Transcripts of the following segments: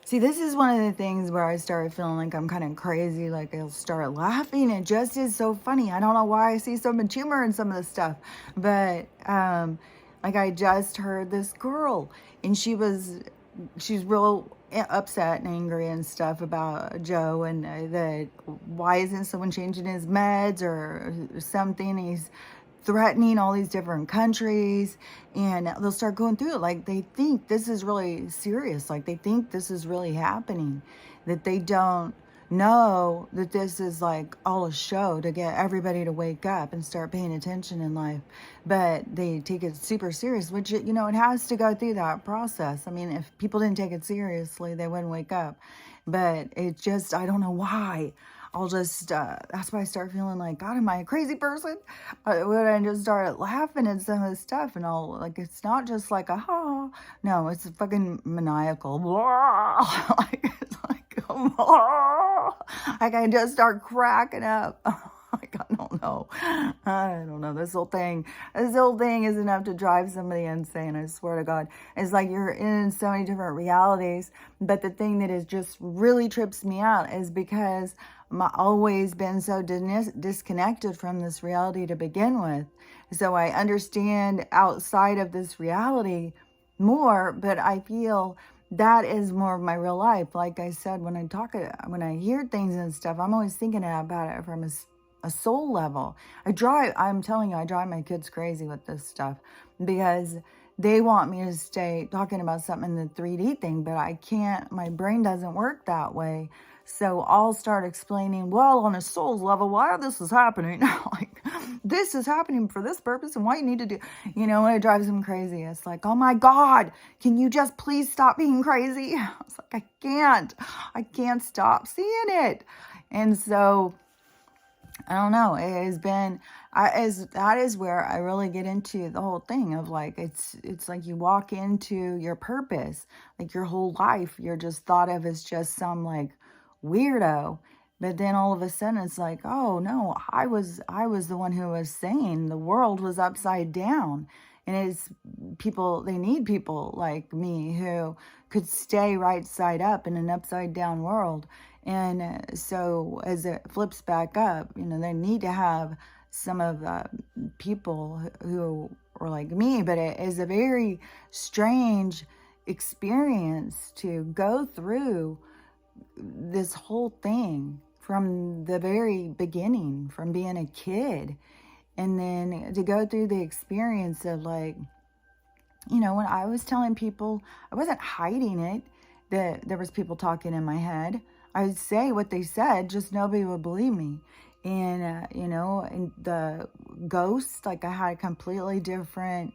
See, this is one of the things where I started feeling like I'm kind of crazy. Like I'll start laughing. It just is so funny. I don't know why I see so much humor in some of the stuff, but like I just heard this girl, and she's real upset and angry and stuff about Joe, and that why isn't someone changing his meds or something? He's threatening all these different countries, and they'll start going through it like they think this is really serious, like they think this is really happening, that they don't know that this is like all a show to get everybody to wake up and start paying attention in life. But they take it super serious, which, you know, it has to go through that process. I mean, if people didn't take it seriously, they wouldn't wake up. But it just, I don't know why. I'll just, that's why I start feeling like, God, am I a crazy person? When I just start laughing at some of the stuff, and I'll, like, it's not just like a, ha, no, it's fucking maniacal. Like, it's like, like I just start cracking up. Like, I don't know. I don't know. This whole thing is enough to drive somebody insane. I swear to God. It's like you're in so many different realities. But the thing that is just really trips me out is because I've always been so disconnected from this reality to begin with. So I understand outside of this reality more, but I feel that is more of my real life. Like I said, when I hear things and stuff, I'm always thinking about it from a soul level. I'm telling you, I drive my kids crazy with this stuff because they want me to stay talking about something in the 3D thing, but I can't, my brain doesn't work that way. So I'll start explaining, well, on a soul's level, why this is happening. Like, this is happening for this purpose and why you need to do, you know, and it drives them crazy. It's like, oh my God, can you just please stop being crazy? I was like, I can't stop seeing it. And so, I don't know. It has been, that is where I really get into the whole thing of like, it's like you walk into your purpose, like your whole life, you're just thought of as just some like weirdo. But then all of a sudden it's like, oh no, I was the one who was saying the world was upside down. And it's people, they need people like me who could stay right side up in an upside down world. And so as it flips back up, you know, they need to have some of the people who are like me, but it is a very strange experience to go through this whole thing from the very beginning, from being a kid, and then to go through the experience of like, you know, when I was telling people, I wasn't hiding it, that there was people talking in my head. I would say what they said, just nobody would believe me. And, you know, and the ghosts, like I had a completely different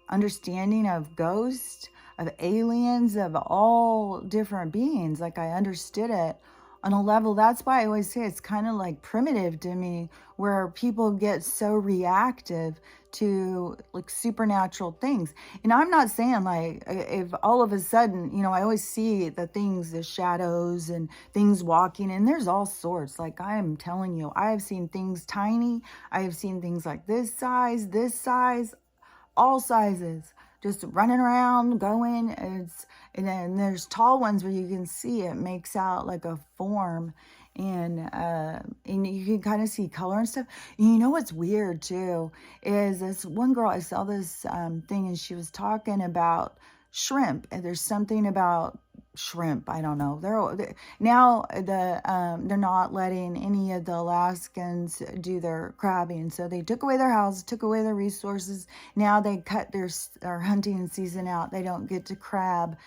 understanding of ghosts, of aliens, of all different beings. Like I understood it on a level. That's why I always say it's kind of like primitive to me, where people get so reactive to like supernatural things. And I'm not saying like if all of a sudden, you know, I always see the things, the shadows and things walking, and there's all sorts. Like I am telling you, I have seen things tiny. I have seen things like this size, all sizes, just running around, going. And then there's tall ones where you can see it makes out like a form, and you can kind of see color and stuff. And you know what's weird too is this one girl, I saw this thing, and she was talking about shrimp, and there's something about shrimp. I don't know. They're now they're not letting any of the Alaskans do their crabbing, so they took away their houses, took away their resources. Now they cut their hunting season out. They don't get to crab.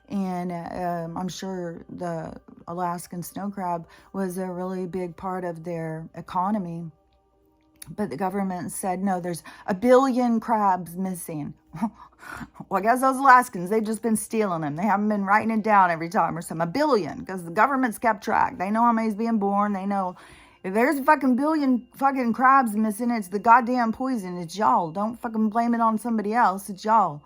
And I'm sure the Alaskan snow crab was a really big part of their economy. But the government said, no, there's 1 billion crabs missing. Well, I guess those Alaskans, they've just been stealing them. They haven't been writing it down every time or something. 1 billion, because the government's kept track. They know how many's being born. They know if there's a fucking 1 billion fucking crabs missing, it's the goddamn poison. It's y'all. Don't fucking blame it on somebody else. It's y'all.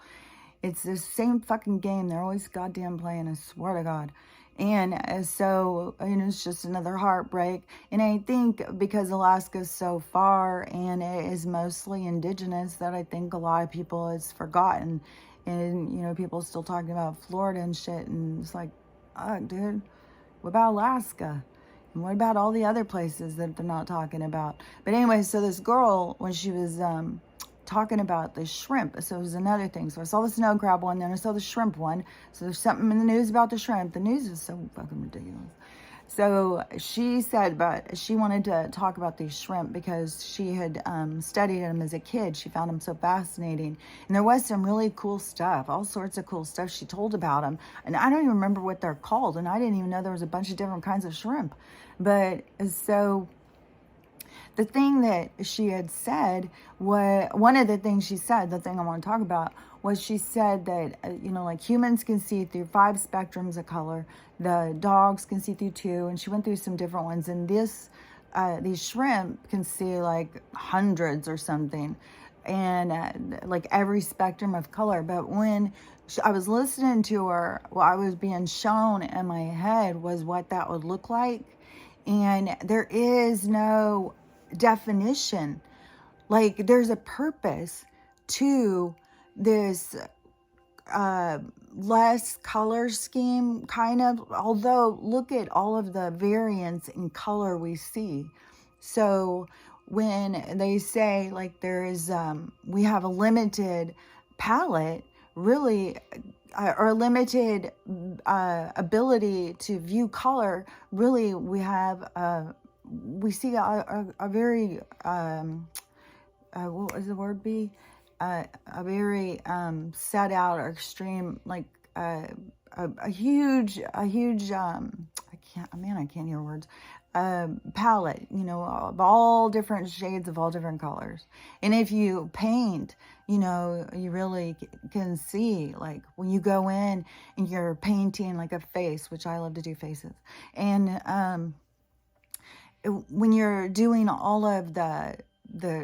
It's the same fucking game they're always goddamn playing, I swear to God. And so, you know, it's just another heartbreak. And I think because Alaska's so far and it is mostly indigenous, that I think a lot of people has forgotten And, you know, people still talking about Florida and shit. And it's like, dude, what about Alaska? And what about all the other places that they're not talking about? But anyway, so this girl, when she was talking about the shrimp, so it was another thing. So I saw the snow crab one, then I saw the shrimp one. So there's something in the news about the shrimp. The news is so fucking ridiculous. So she said, but she wanted to talk about these shrimp because she had studied them as a kid. She found them so fascinating. And there was some really cool stuff, all sorts of cool stuff she told about them. And I don't even remember what they're called. And I didn't even know there was a bunch of different kinds of shrimp. But so the thing that she had said was, one of the things she said, the thing I want to talk about, was she said that, you know, like humans can see through 5 spectrums of color. The dogs can see through 2, and she went through some different ones. And these shrimp can see like hundreds or something, and like every spectrum of color. But when I was listening to her, what I was being shown in my head was what that would look like. And there is no definition. Like, there's a purpose to this less color scheme, kind of, although look at all of the variance in color we see. So when they say like there is we have a limited palette, really, or limited ability to view color, really we have we see a very what was the word be? A very set out or extreme, like a huge I can't hear words, palette, you know, of all different shades of all different colors. And if you paint, you know, you really can see, like when you go in and you're painting like a face, which I love to do faces, and when you're doing all of the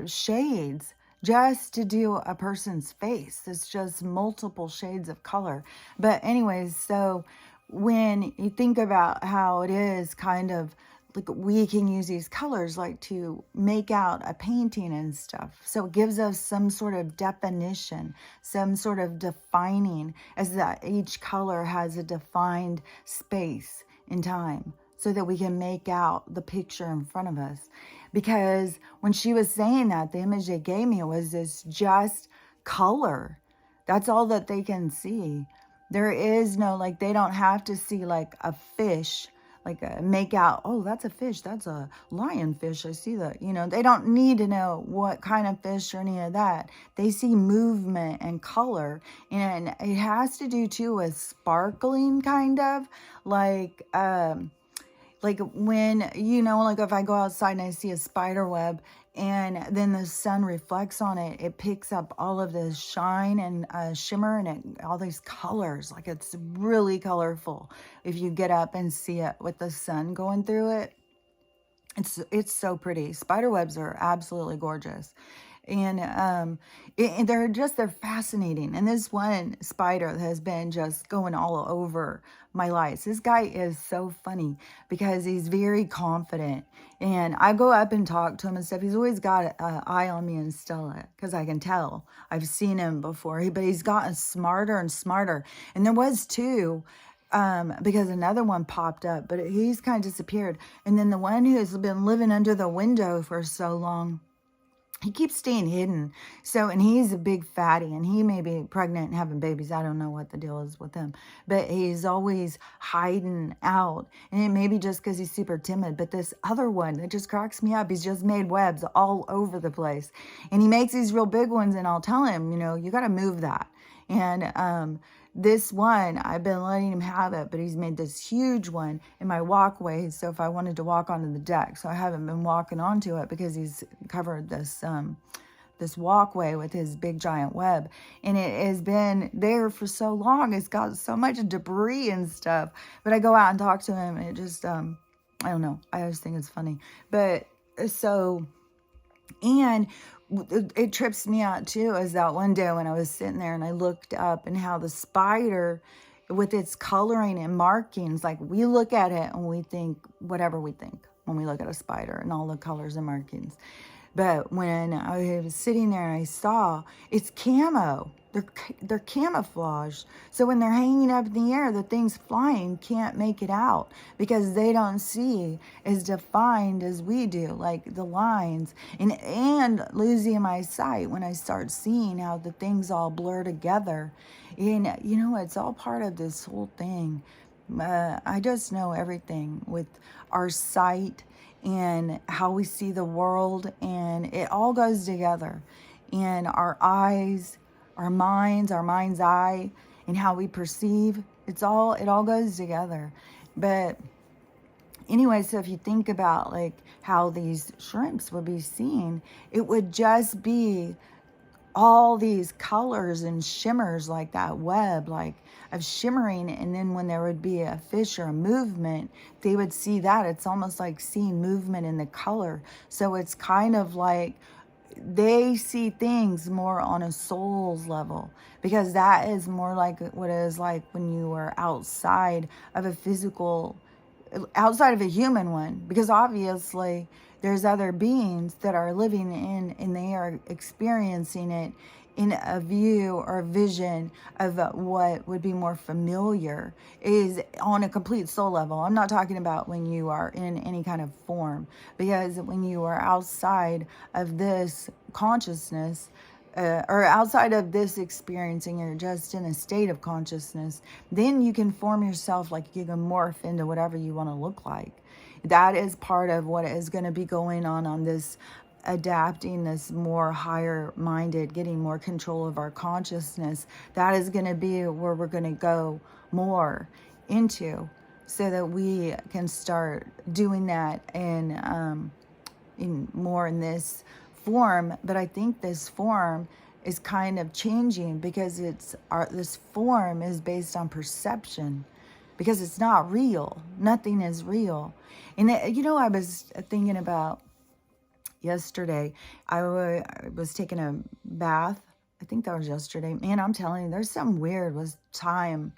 shades just to do a person's face, it's just multiple shades of color. But anyways, so when you think about how it is kind of like we can use these colors like to make out a painting and stuff. So it gives us some sort of definition, some sort of defining, as that each color has a defined space in time, so that we can make out the picture in front of us. Because when she was saying that, the image they gave me was this just color. That's all that they can see. There is no, like, they don't have to see like a fish, like make out, oh, that's a fish, that's a lionfish, I see that. You know, they don't need to know what kind of fish or any of that. They see movement and color. And it has to do too with sparkling, kind of like when, you know, like if I go outside and I see a spider web and then the sun reflects on it, it picks up all of this shine and shimmer and all these colors. Like, it's really colorful if you get up and see it with the sun going through it. It's so pretty. Spider webs are absolutely gorgeous. And they're fascinating. And this one spider has been just going all over my lights. This guy is so funny because he's very confident. And I go up and talk to him and stuff. He's always got an eye on me and Stella, because I can tell. I've seen him before. But he's gotten smarter and smarter. And there was 2. Because another one popped up, but he's kind of disappeared. And then the one who has been living under the window for so long, he keeps staying hidden. So, and he's a big fatty, and he may be pregnant and having babies. I don't know what the deal is with him, but he's always hiding out. And it may be just because he's super timid. But this other one, it just cracks me up. He's just made webs all over the place, and he makes these real big ones. And I'll tell him, you know, you got to move that. And this one, I've been letting him have it, but he's made this huge one in my walkway. So if I wanted to walk onto the deck, so I haven't been walking onto it because he's covered this this walkway with his big giant web, and it has been there for so long. It's got so much debris and stuff. But I go out and talk to him, and it just I don't know. I always think it's funny, but so. And it trips me out too, is that one day when I was sitting there and I looked up and how the spider with its coloring and markings, like we look at it and we think whatever we think when we look at a spider and all the colors and markings. But when I was sitting there and I saw, it's camo. They're camouflaged. So when they're hanging up in the air, the things flying can't make it out because they don't see as defined as we do, like the lines. And losing my sight when I start seeing how the things all blur together. And it's all part of this whole thing. I just know everything with our sight and how we see the world, and it all goes together. And our eyes, our mind's eye, and how we perceive, it all goes together. But anyway, so if you think about like how these shrimps would be seen, it would just be all these colors and shimmers, like that web, like of shimmering. And then when there would be a fish or a movement, they would see that. It's almost like seeing movement in the color. So it's kind of like they see things more on a soul's level, because that is more like what it is like when you are outside of a physical, outside of a human one, because obviously there's other beings that are living in, and they are experiencing it in a view or a vision of what would be more familiar, is on a complete soul level. I'm not talking about when you are in any kind of form, because when you are outside of this consciousness, or outside of this experiencing, you're just in a state of consciousness, then you can form yourself, like you can morph into whatever you want to look like. That is part of what is going to be going on this adapting, this more higher minded, getting more control of our consciousness. That is going to be where we're going to go more into, so that we can start doing that in more in this form. But I think this form is kind of changing, because this form is based on perception, because it's not real. Nothing is real. And I was thinking about yesterday. I was taking a bath. I think that was yesterday. Man, I'm telling you, there's some weird was time.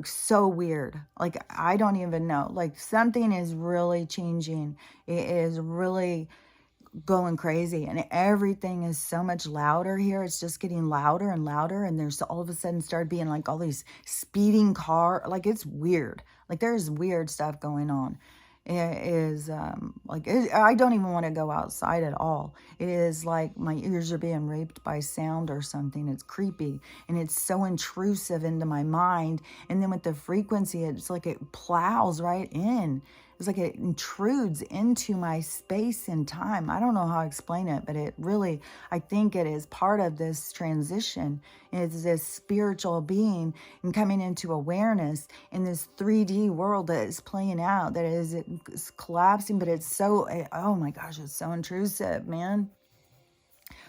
So weird. Like, I don't even know. Like, something is really changing. It is really going crazy, and everything is so much louder here. It's just getting louder and louder, and there's all of a sudden started being like all these speeding car, like it's weird. Like, there's weird stuff going on. It is I don't even want to go outside at all. It is like my ears are being raped by sound or something. It's creepy, and it's so intrusive into my mind. And then with the frequency, it's like it plows right in. It's like it intrudes into my space and time. I don't know how to explain it, but it really, I think it is part of this transition. It's this spiritual being and coming into awareness in this 3D world that is playing out, that is collapsing, but it's so, oh my gosh, it's so intrusive, man.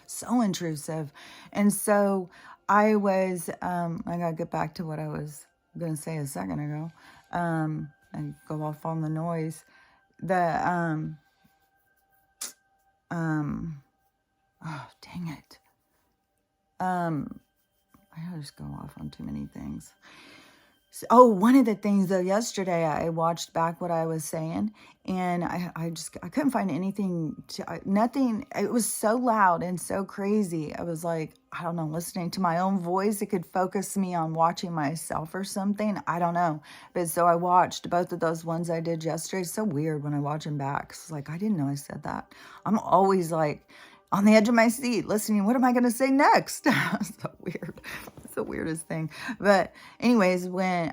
So intrusive. And so I was, I got to get back to what I was going to say a second ago. And go off on the noise. Oh, dang it. I just go off on too many things. So, one of the things though, yesterday I watched back what I was saying, and I couldn't find anything nothing. It was so loud and so crazy. I was like, I don't know, listening to my own voice, it could focus me on watching myself or something. I don't know. But so I watched both of those ones I did yesterday. It's so weird when I watch them back. It's like, I didn't know I said that. I'm always like on the edge of my seat listening. What am I going to say next? So weird. It's the weirdest thing. But anyways, when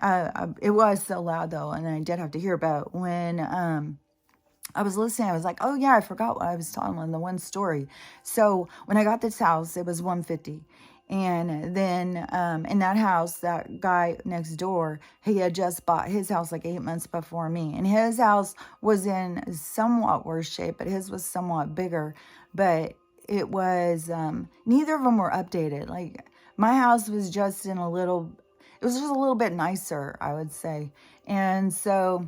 it was so loud though, and I did have to hear about when I was listening, I was like, oh yeah, I forgot what I was telling in the one story. So when I got this house, it was 150. And then in that house, that guy next door, he had just bought his house like 8 months before me. And his house was in somewhat worse shape, but his was somewhat bigger. But it was, neither of them were updated. Like, my house was just it was just a little bit nicer, I would say. And so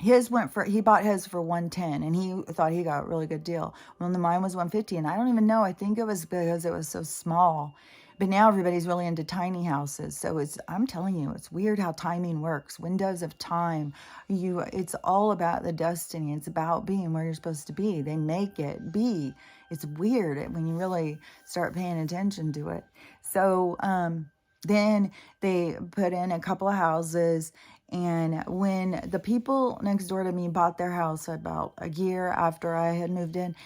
he bought his for 110, and he thought he got a really good deal. Well, mine was 150, and I don't even know. I think it was because it was so small. But now everybody's really into tiny houses. So I'm telling you, it's weird how timing works. Windows of time. It's all about the destiny. It's about being where you're supposed to be. They make it be. It's weird when you really start paying attention to it. So then they put in a couple of houses. And when the people next door to me bought their house about a year after I had moved in,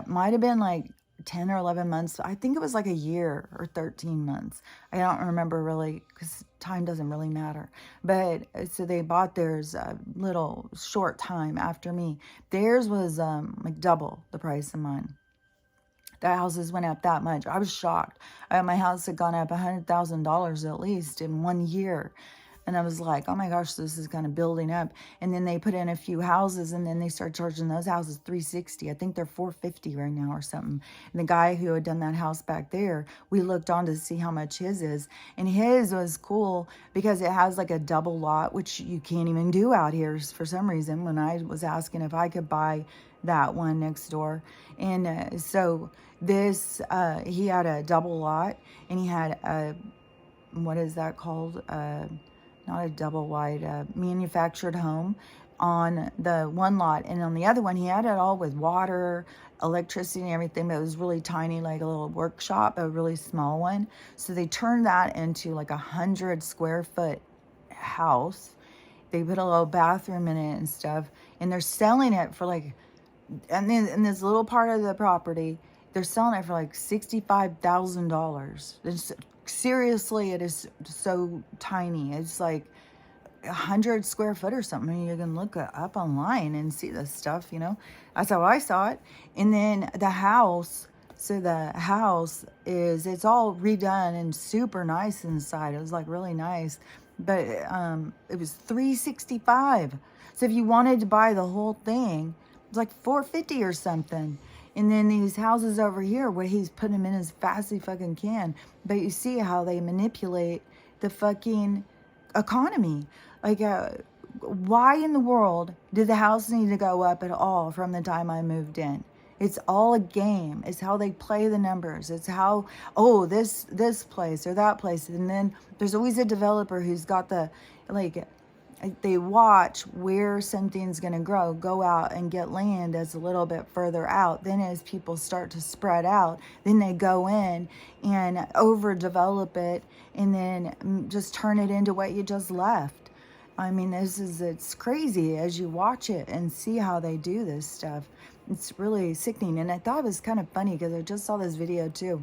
might have been like 10 or 11 months. I think it was like a year or 13 months. I don't remember really because time doesn't really matter. But so they bought theirs a little short time after me. Theirs was like double the price of mine. The houses went up that much. I was shocked. My house had gone up $100,000 at least in 1 year. And I was like, oh my gosh, this is kind of building up. And then they put in a few houses and then they start charging those houses $360. I think they're $450 right now or something. And the guy who had done that house back there, we looked on to see how much his is. And his was cool because it has like a double lot, which you can't even do out here for some reason when I was asking if I could buy that one next door. And so this, he had a double lot and he had a, what is that called? Not a double wide, manufactured home on the one lot. And on the other one, he had it all with water, electricity and everything, but it was really tiny, like a little workshop, a really small one. So they turned that into like 100 square foot house. They put a little bathroom in it and stuff. And they're selling it for like, and then in this little part of the property, they're selling it for like $65,000. Seriously, it is so tiny. It's like 100 square foot or something. I mean, you can look it up online and see this stuff, you know. That's how I saw it. And then the house, so the house is, it's all redone and super nice inside. It was like really nice. But it was $365. So if you wanted to buy the whole thing, it was like $450 or something. And then these houses over here, where he's putting them in as fast as he fucking can. But you see how they manipulate the fucking economy. Like, why in the world did the house need to go up at all from the time I moved in? It's all a game. It's how they play the numbers. It's how, oh, this place or that place. And then there's always a developer who's got the, like, they watch where something's going to grow, go out and get land that's a little bit further out. Then as people start to spread out, then they go in and overdevelop it and then just turn it into what you just left. I mean, it's crazy as you watch it and see how they do this stuff. It's really sickening. And I thought it was kind of funny because I just saw this video too.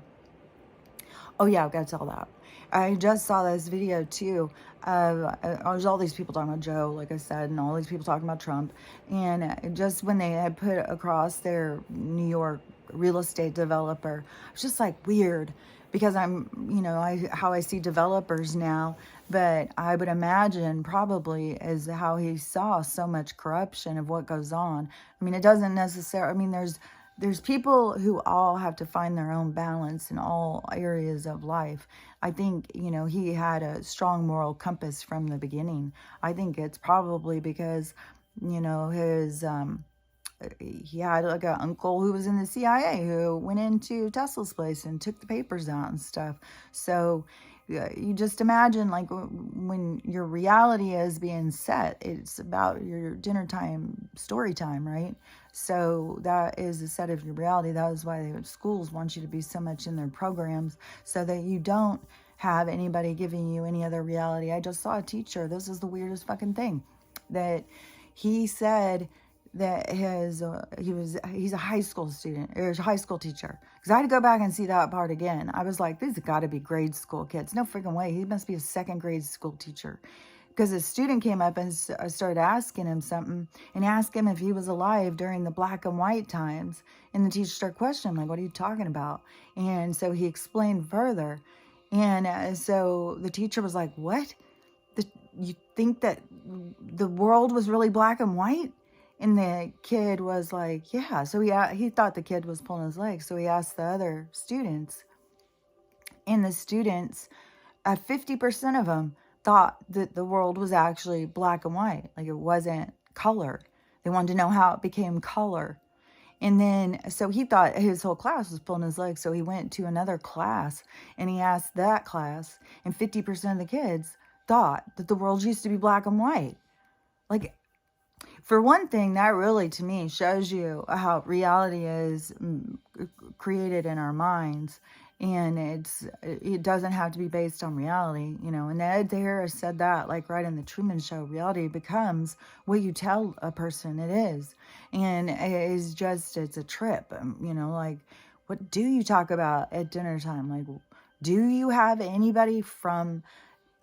Oh yeah, I've got to tell that. I just saw this video too. There's all these people talking about Joe, like I said, and all these people talking about Trump. And just when they had put across their New York real estate developer, it's just like weird because I'm, you know, how I see developers now. But I would imagine probably is how he saw so much corruption of what goes on. I mean, it doesn't necessarily, I mean, there's people who all have to find their own balance in all areas of life. I think, you know, he had a strong moral compass from the beginning. I think it's probably because, you know, he had like an uncle who was in the CIA who went into Tesla's place and took the papers out and stuff. So you just imagine like when your reality is being set, it's about your dinner time, story time, right? So that is a set of your reality. That is why schools want you to be so much in their programs so that you don't have anybody giving you any other reality. I just saw a teacher. This is the weirdest fucking thing that he said that he's a high school student or a high school teacher, because I had to go back and see that part again. I was like, these have got to be grade school kids. No freaking way. He must be a second grade school teacher, because a student came up and started asking him something and asked him if he was alive during the black and white times. And the teacher started questioning him, like, what are you talking about? And so he explained further. And so the teacher was like, what? You think that the world was really black and white? And the kid was like, yeah. So he thought the kid was pulling his leg. So he asked the other students. And the students, 50% of them thought that the world was actually black and white. Like it wasn't colored. They wanted to know how it became color. And then, so he thought his whole class was pulling his leg. So he went to another class and he asked that class, and 50% of the kids thought that the world used to be black and white. Like, for one thing, that really, to me, shows you how reality is created in our minds. And it doesn't have to be based on reality, you know. And Ed Harris said that, like, right in the Truman Show, reality becomes what you tell a person it is. And it's a trip, you know, like, what do you talk about at dinner time? Like, do you have anybody from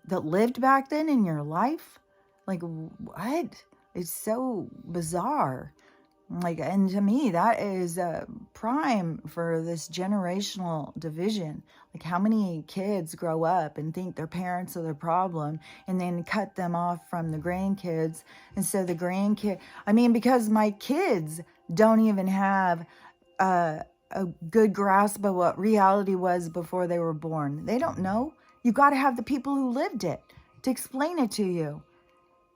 that lived back then in your life? Like, what? It's so bizarre. Like, and to me, that is prime for this generational division. Like, how many kids grow up and think their parents are the problem and then cut them off from the grandkids. And so the grandkid, I mean, because my kids don't even have a good grasp of what reality was before they were born. They don't know. You got to have the people who lived it to explain it to you.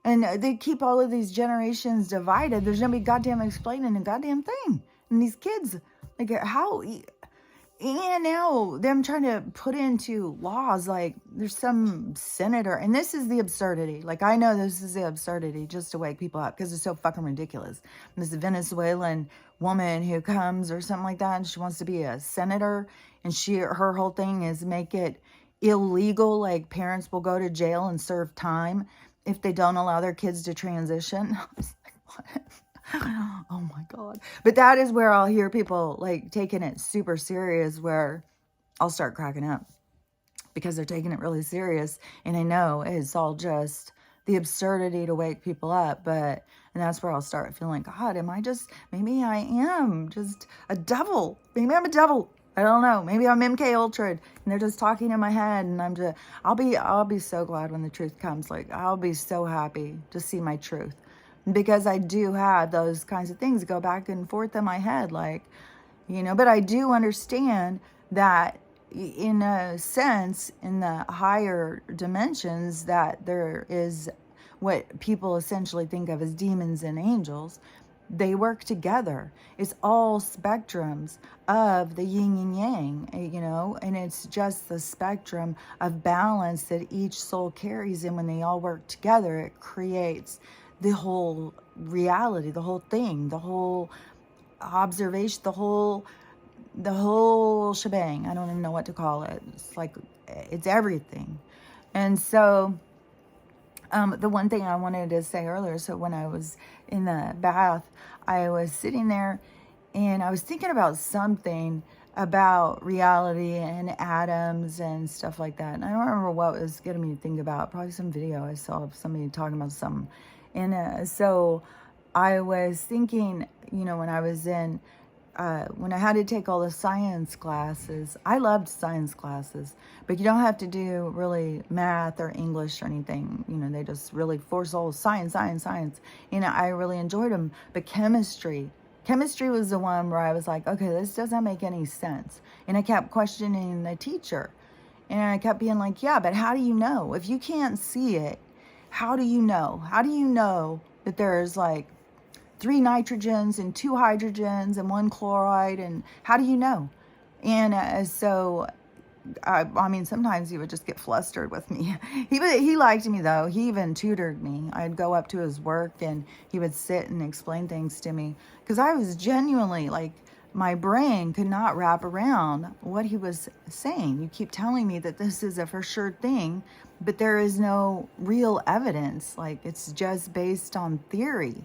And they keep all of these generations divided. There's nobody goddamn explaining a goddamn thing. And these kids, like, how? And now them trying to put into laws, like, there's some senator, and this is the absurdity. Like, I know this is the absurdity just to wake people up because it's so fucking ridiculous. And this Venezuelan woman who comes or something like that, and she wants to be a senator, and her whole thing is make it illegal. Like, parents will go to jail and serve time if they don't allow their kids to transition. I was like, what? Oh my God. But that is where I'll hear people, like, taking it super serious, where I'll start cracking up because they're taking it really serious. And I know it's all just the absurdity to wake people up. And that's where I'll start feeling, God, maybe I am just a devil. Maybe I'm a devil. I don't know. Maybe I'm MK Ultra and they're just talking in my head, and I'll be so glad when the truth comes. Like, I'll be so happy to see my truth, because I do have those kinds of things go back and forth in my head, like, you know. But I do understand that in a sense, in the higher dimensions, that there is what people essentially think of as demons and angels. They work together. It's all spectrums of the yin and yang, you know, and it's just the spectrum of balance that each soul carries. And when they all work together, it creates the whole reality, the whole thing, the whole observation, the whole shebang. I don't even know what to call it. It's like, it's everything. And so the one thing I wanted to say earlier, so when I was in the bath, I was sitting there and I was thinking about something about reality and atoms and stuff like that. And I don't remember what was getting me to think about. Probably some video I saw of somebody talking about something. And so I was thinking, you know, when I was when I had to take all the science classes, I loved science classes, but you don't have to do really math or English or anything. You know, they just really force all science. You know, I really enjoyed them. But chemistry was the one where I was like, okay, this doesn't make any sense. And I kept questioning the teacher. And I kept being like, yeah, but how do you know? If you can't see it, how do you know? How do you know that there's like 3 nitrogens and 2 hydrogens and 1 chloride, and how do you know? And so I mean, sometimes he would just get flustered with me. He liked me, though. He even tutored me. I'd go up to his work and he would sit and explain things to me, because I was genuinely like, my brain could not wrap around what he was saying. You keep telling me that this is a for sure thing, but there is no real evidence. Like, it's just based on theory.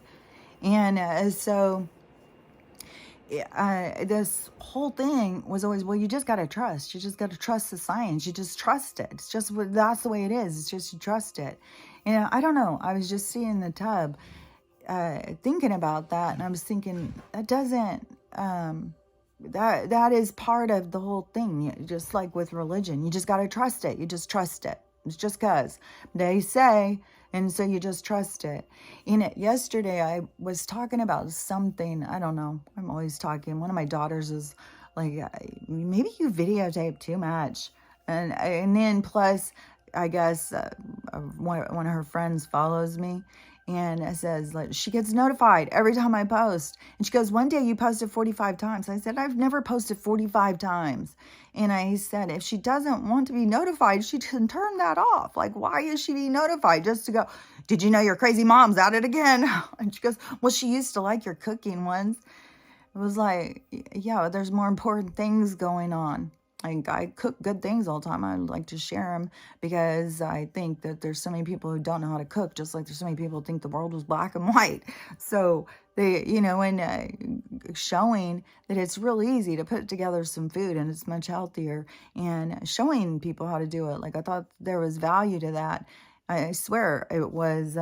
And so this whole thing was always, well, you just got to trust. You just got to trust the science. You just trust it. It's just, that's the way it is. It's just, you trust it. And I don't know. I was just sitting in the tub thinking about that. And I was thinking, that doesn't, that is part of the whole thing. Just like with religion, you just got to trust it. You just trust it. It's just because they say, and so you just trust it. Yesterday, I was talking about something. I don't know. I'm always talking. One of my daughters is like, maybe you videotape too much. And then plus, I guess one of her friends follows me. And it says, like, she gets notified every time I post. And she goes, one day you posted 45 times. I said, I've never posted 45 times. And I said, if she doesn't want to be notified, she can turn that off. Like, why is she being notified? Just to go, did you know your crazy mom's at it again? And she goes, well, she used to like your cooking ones. It was like, yeah, there's more important things going on. Like, I cook good things all the time. I like to share them because I think that there's so many people who don't know how to cook, just like there's so many people who think the world was black and white. So they, and showing that it's real easy to put together some food and it's much healthier, and showing people how to do it. Like, I thought there was value to that. I swear it was,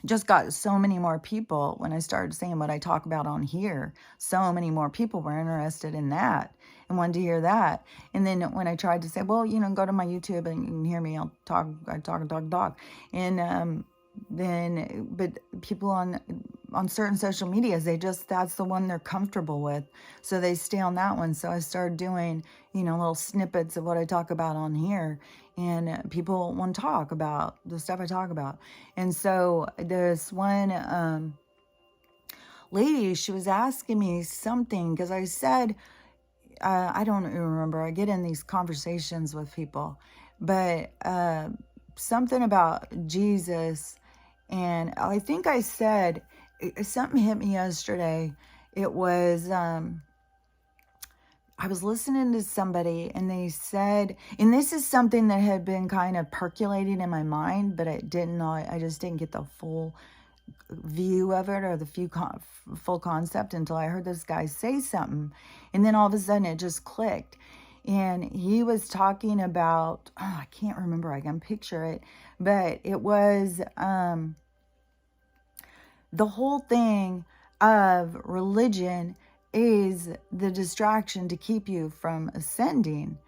just got so many more people when I started saying what I talk about on here. So many more people were interested in that and wanted to hear that. And then when I tried to say, well, go to my YouTube and you can hear me, I talk. And but people on certain social medias, that's the one they're comfortable with. So they stay on that one. So I started doing, little snippets of what I talk about on here. And people want to talk about the stuff I talk about. And so this one lady, she was asking me something because I said, I don't even remember. I get in these conversations with people, but something about Jesus. And I think I said, something hit me yesterday. It was, I was listening to somebody and they said, and this is something that had been kind of percolating in my mind, but I just didn't get the full view of it or the full concept until I heard this guy say something. And then all of a sudden it just clicked. And he was talking about, I can't remember, I can picture it, but it was the whole thing of religion is the distraction to keep you from ascending.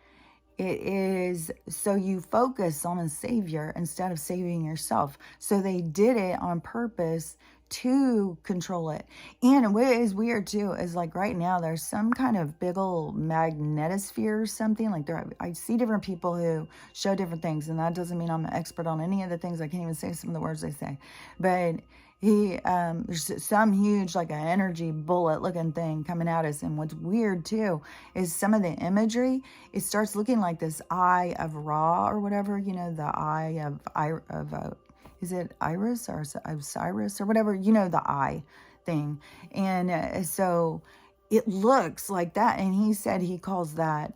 It is so you focus on a savior instead of saving yourself. So they did it on purpose to control it. And what is weird too is, like, right now there's some kind of big old magnetosphere or something. Like, I see different people who show different things, and that doesn't mean I'm an expert on any of the things. I can't even say some of the words they say, but there's some huge, like, an energy bullet looking thing coming at us. And what's weird too is some of the imagery, it starts looking like this eye of Ra or whatever, the eye of is it Iris or Osiris or whatever, the eye thing. And so it looks like that. And he said he calls that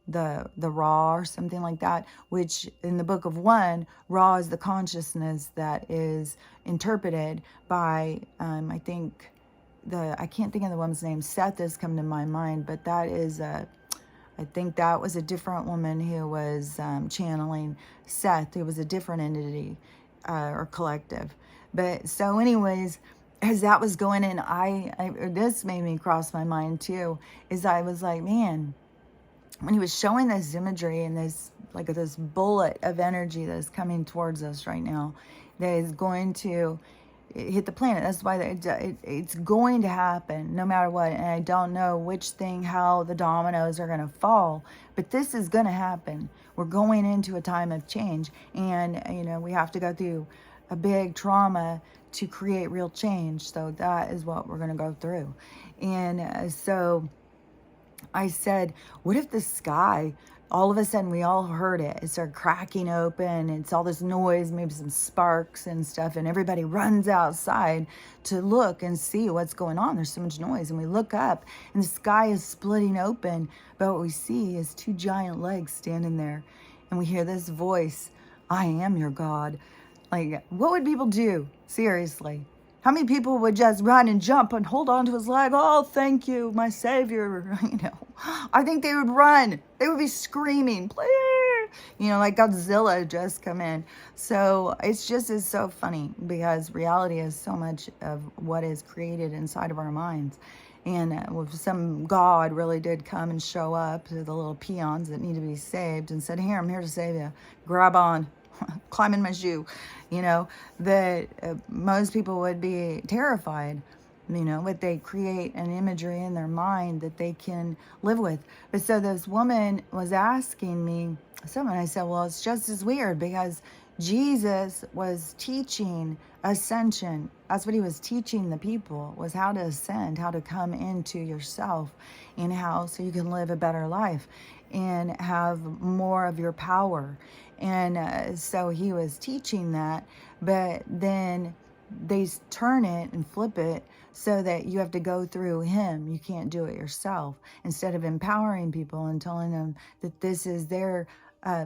the Ra or something like that, which in the book of 1, Ra is the consciousness that is interpreted by, I think I can't think of the woman's name. Seth has come to my mind, but that is I think that was a different woman who was channeling Seth, who was a different entity or collective. But so anyways, as that was going in, this made me cross my mind too, is I was like, man, when he was showing this imagery and this bullet of energy that's coming towards us right now, that is going to hit the planet. That's why it's going to happen no matter what. And I don't know how the dominoes are going to fall, but this is going to happen. We're going into a time of change, and we have to go through a big trauma to create real change. So that is what we're going to go through. And so I said, what if the sky, all of a sudden we all heard it. It started cracking open. It's all this noise, maybe some sparks and stuff. And everybody runs outside to look and see what's going on. There's so much noise. And we look up and the sky is splitting open. But what we see is 2 giant legs standing there. And we hear this voice, I am your God. Like, what would people do? Seriously. How many people would just run and jump and hold on to his leg? Oh, thank you, my savior. I think they would run. They would be screaming, please. Like Godzilla just come in. So it's so funny because reality is so much of what is created inside of our minds. And if some God really did come and show up to the little peons that need to be saved and said, here, I'm here to save you. Grab on. Climb in my shoe, that most people would be terrified, but they create an imagery in their mind that they can live with. But so this woman was asking me something. I said, well, it's just as weird because Jesus was teaching ascension. That's what he was teaching the people, was how to ascend, how to come into yourself, and how so you can live a better life and have more of your power. And so he was teaching that, but then they turn it and flip it so that you have to go through him. You can't do it yourself. Instead of empowering people and telling them that this is their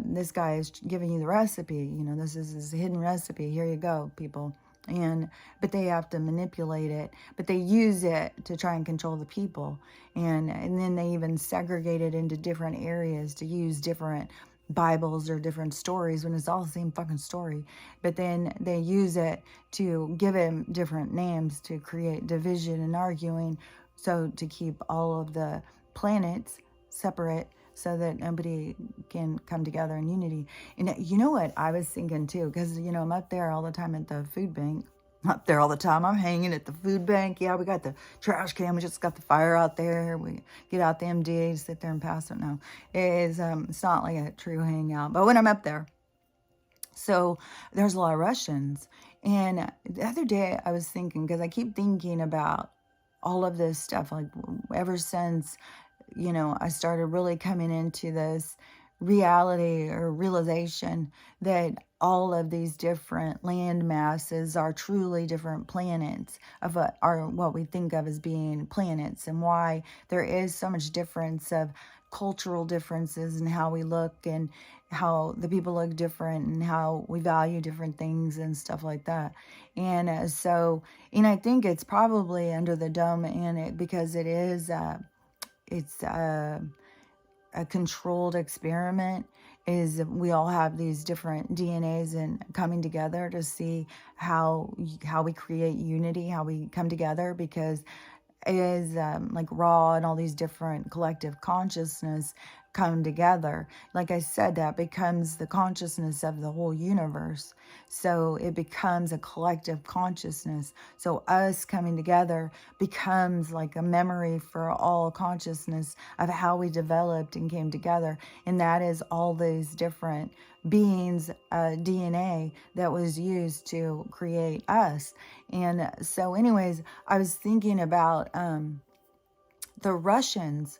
this guy is giving you the recipe, this is his hidden recipe, here you go, people. But they have to manipulate it, but they use it to try and control the people. And then they even segregate it into different areas to use different Bibles or different stories when it's all the same fucking story. But then they use it to give him different names to create division and arguing, so to keep all of the planets separate so that nobody can come together in unity. And you know what I was thinking too, because I'm up there all the time at the food bank. Not there all the time. I'm hanging at the food bank. Yeah, we got the trash can. We just got the fire out there. We get out the MD, sit there and pass it. No, it's not like a true hangout. But when I'm up there, so there's a lot of Russians. And the other day I was thinking, because I keep thinking about all of this stuff, like ever since, I started really coming into this reality or realization that all of these different land masses are truly different planets of what we think of as being planets, and why there is so much difference of cultural differences and how we look and how the people look different and how we value different things and stuff like that. And and I think it's probably under the dome, and it because it is it's a controlled experiment, is we all have these different DNAs and coming together to see how we create unity, how we come together, because it is like raw and all these different collective consciousness come together. Like I said, that becomes the consciousness of the whole universe. So it becomes a collective consciousness. So us coming together becomes like a memory for all consciousness of how we developed and came together. And that is all these different beings' DNA that was used to create us. And so anyways, I was thinking about the Russians,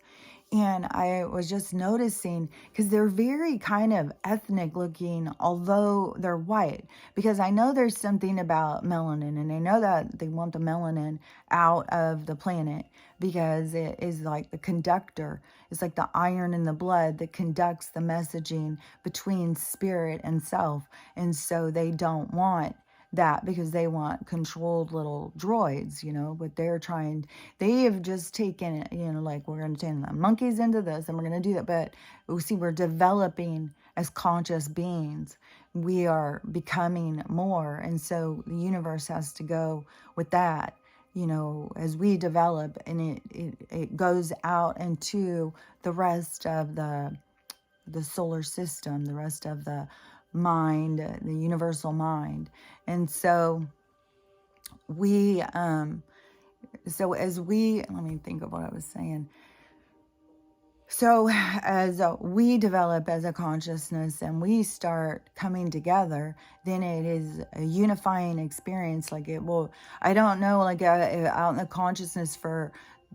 and I was just noticing, because they're very kind of ethnic looking, although they're white. Because I know there's something about melanin, and I know that they want the melanin out of the planet because it is like the conductor. It's like the iron in the blood that conducts the messaging between spirit and self. And so they don't want that, because they want controlled little droids, but they have just taken, like, we're going to turn the monkeys into this and we're going to do that. But we see we're developing as conscious beings. We are becoming more. And so the universe has to go with that, as we develop, and it goes out into the rest of the solar system, the rest of the mind, the universal mind. And so let me think of what I was saying. So as we develop as a consciousness and we start coming together, then it is a unifying experience. Like it will, I don't know, like out in the consciousness for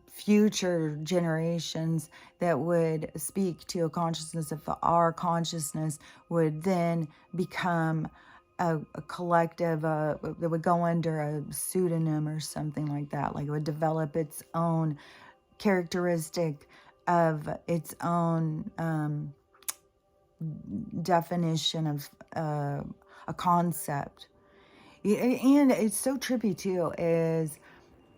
future generations that would speak to a consciousness of our consciousness would then become a collective that would go under a pseudonym or something like that. Like it would develop its own characteristic of its own definition of a concept. And it's so trippy too, is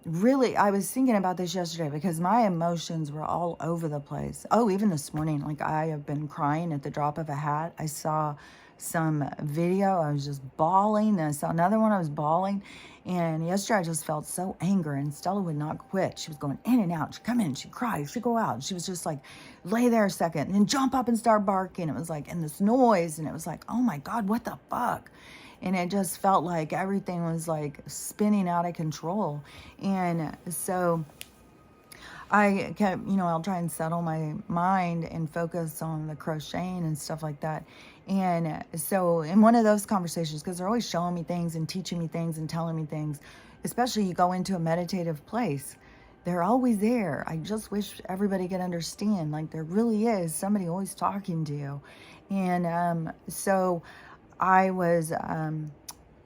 really, I was thinking about this yesterday because my emotions were all over the place. Oh, even this morning, like I have been crying at the drop of a hat. I saw some video, I was just bawling. I saw another one, I was bawling. And yesterday I just felt so angry, and Stella would not quit. She was going in and out. She'd come in, she'd cry, she'd go out. She was just like, lay there a second and then jump up and start barking. It was like, and this noise, and it was like, oh my God, what the fuck? And it just felt like everything was like spinning out of control. And so I kept, I'll try and settle my mind and focus on the crocheting and stuff like that. And so, in one of those conversations, because they're always showing me things and teaching me things and telling me things, especially you go into a meditative place, they're always there. I just wish everybody could understand, like, there really is somebody always talking to you. And so, I was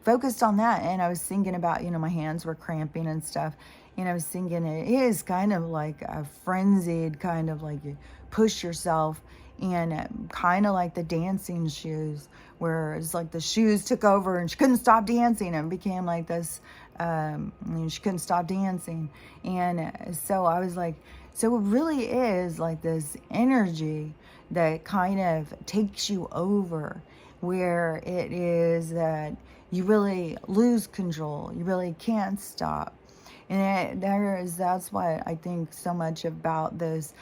focused on that, and I was thinking about, my hands were cramping and stuff, and I was thinking it is kind of like a frenzied kind of like you push yourself, and kind of like the dancing shoes, where it's like the shoes took over and she couldn't stop dancing and became like this, she couldn't stop dancing. And so I was like, so it really is like this energy that kind of takes you over, where it is that you really lose control. You really can't stop. And that's what I think so much about this,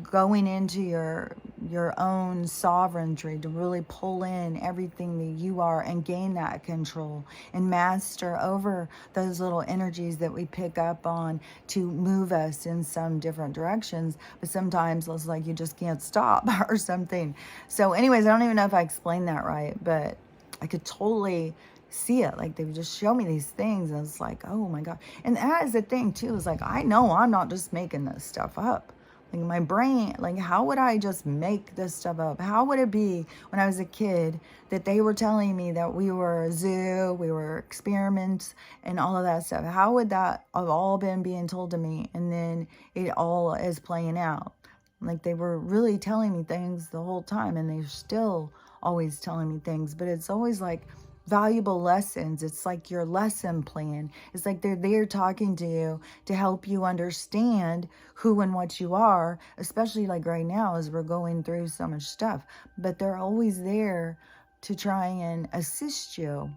going into your own sovereignty, to really pull in everything that you are and gain that control and master over those little energies that we pick up on to move us in some different directions. But sometimes it's like you just can't stop or something. So anyways, I don't even know if I explained that right, but I could totally see it. Like, they would just show me these things, and it's like, oh my God. And that is the thing too, is like, I know I'm not just making this stuff up. Like, my brain, like, how would I just make this stuff up? How would it be when I was a kid that they were telling me that we were a zoo, we were experiments, and all of that stuff? How would that have all been being told to me, and then it all is playing out? Like, they were really telling me things the whole time, and they're still always telling me things, but it's always like valuable lessons. It's like your lesson plan. It's like they're there talking to you to help you understand who and what you are, especially like right now as we're going through so much stuff. But they're always there to try and assist you.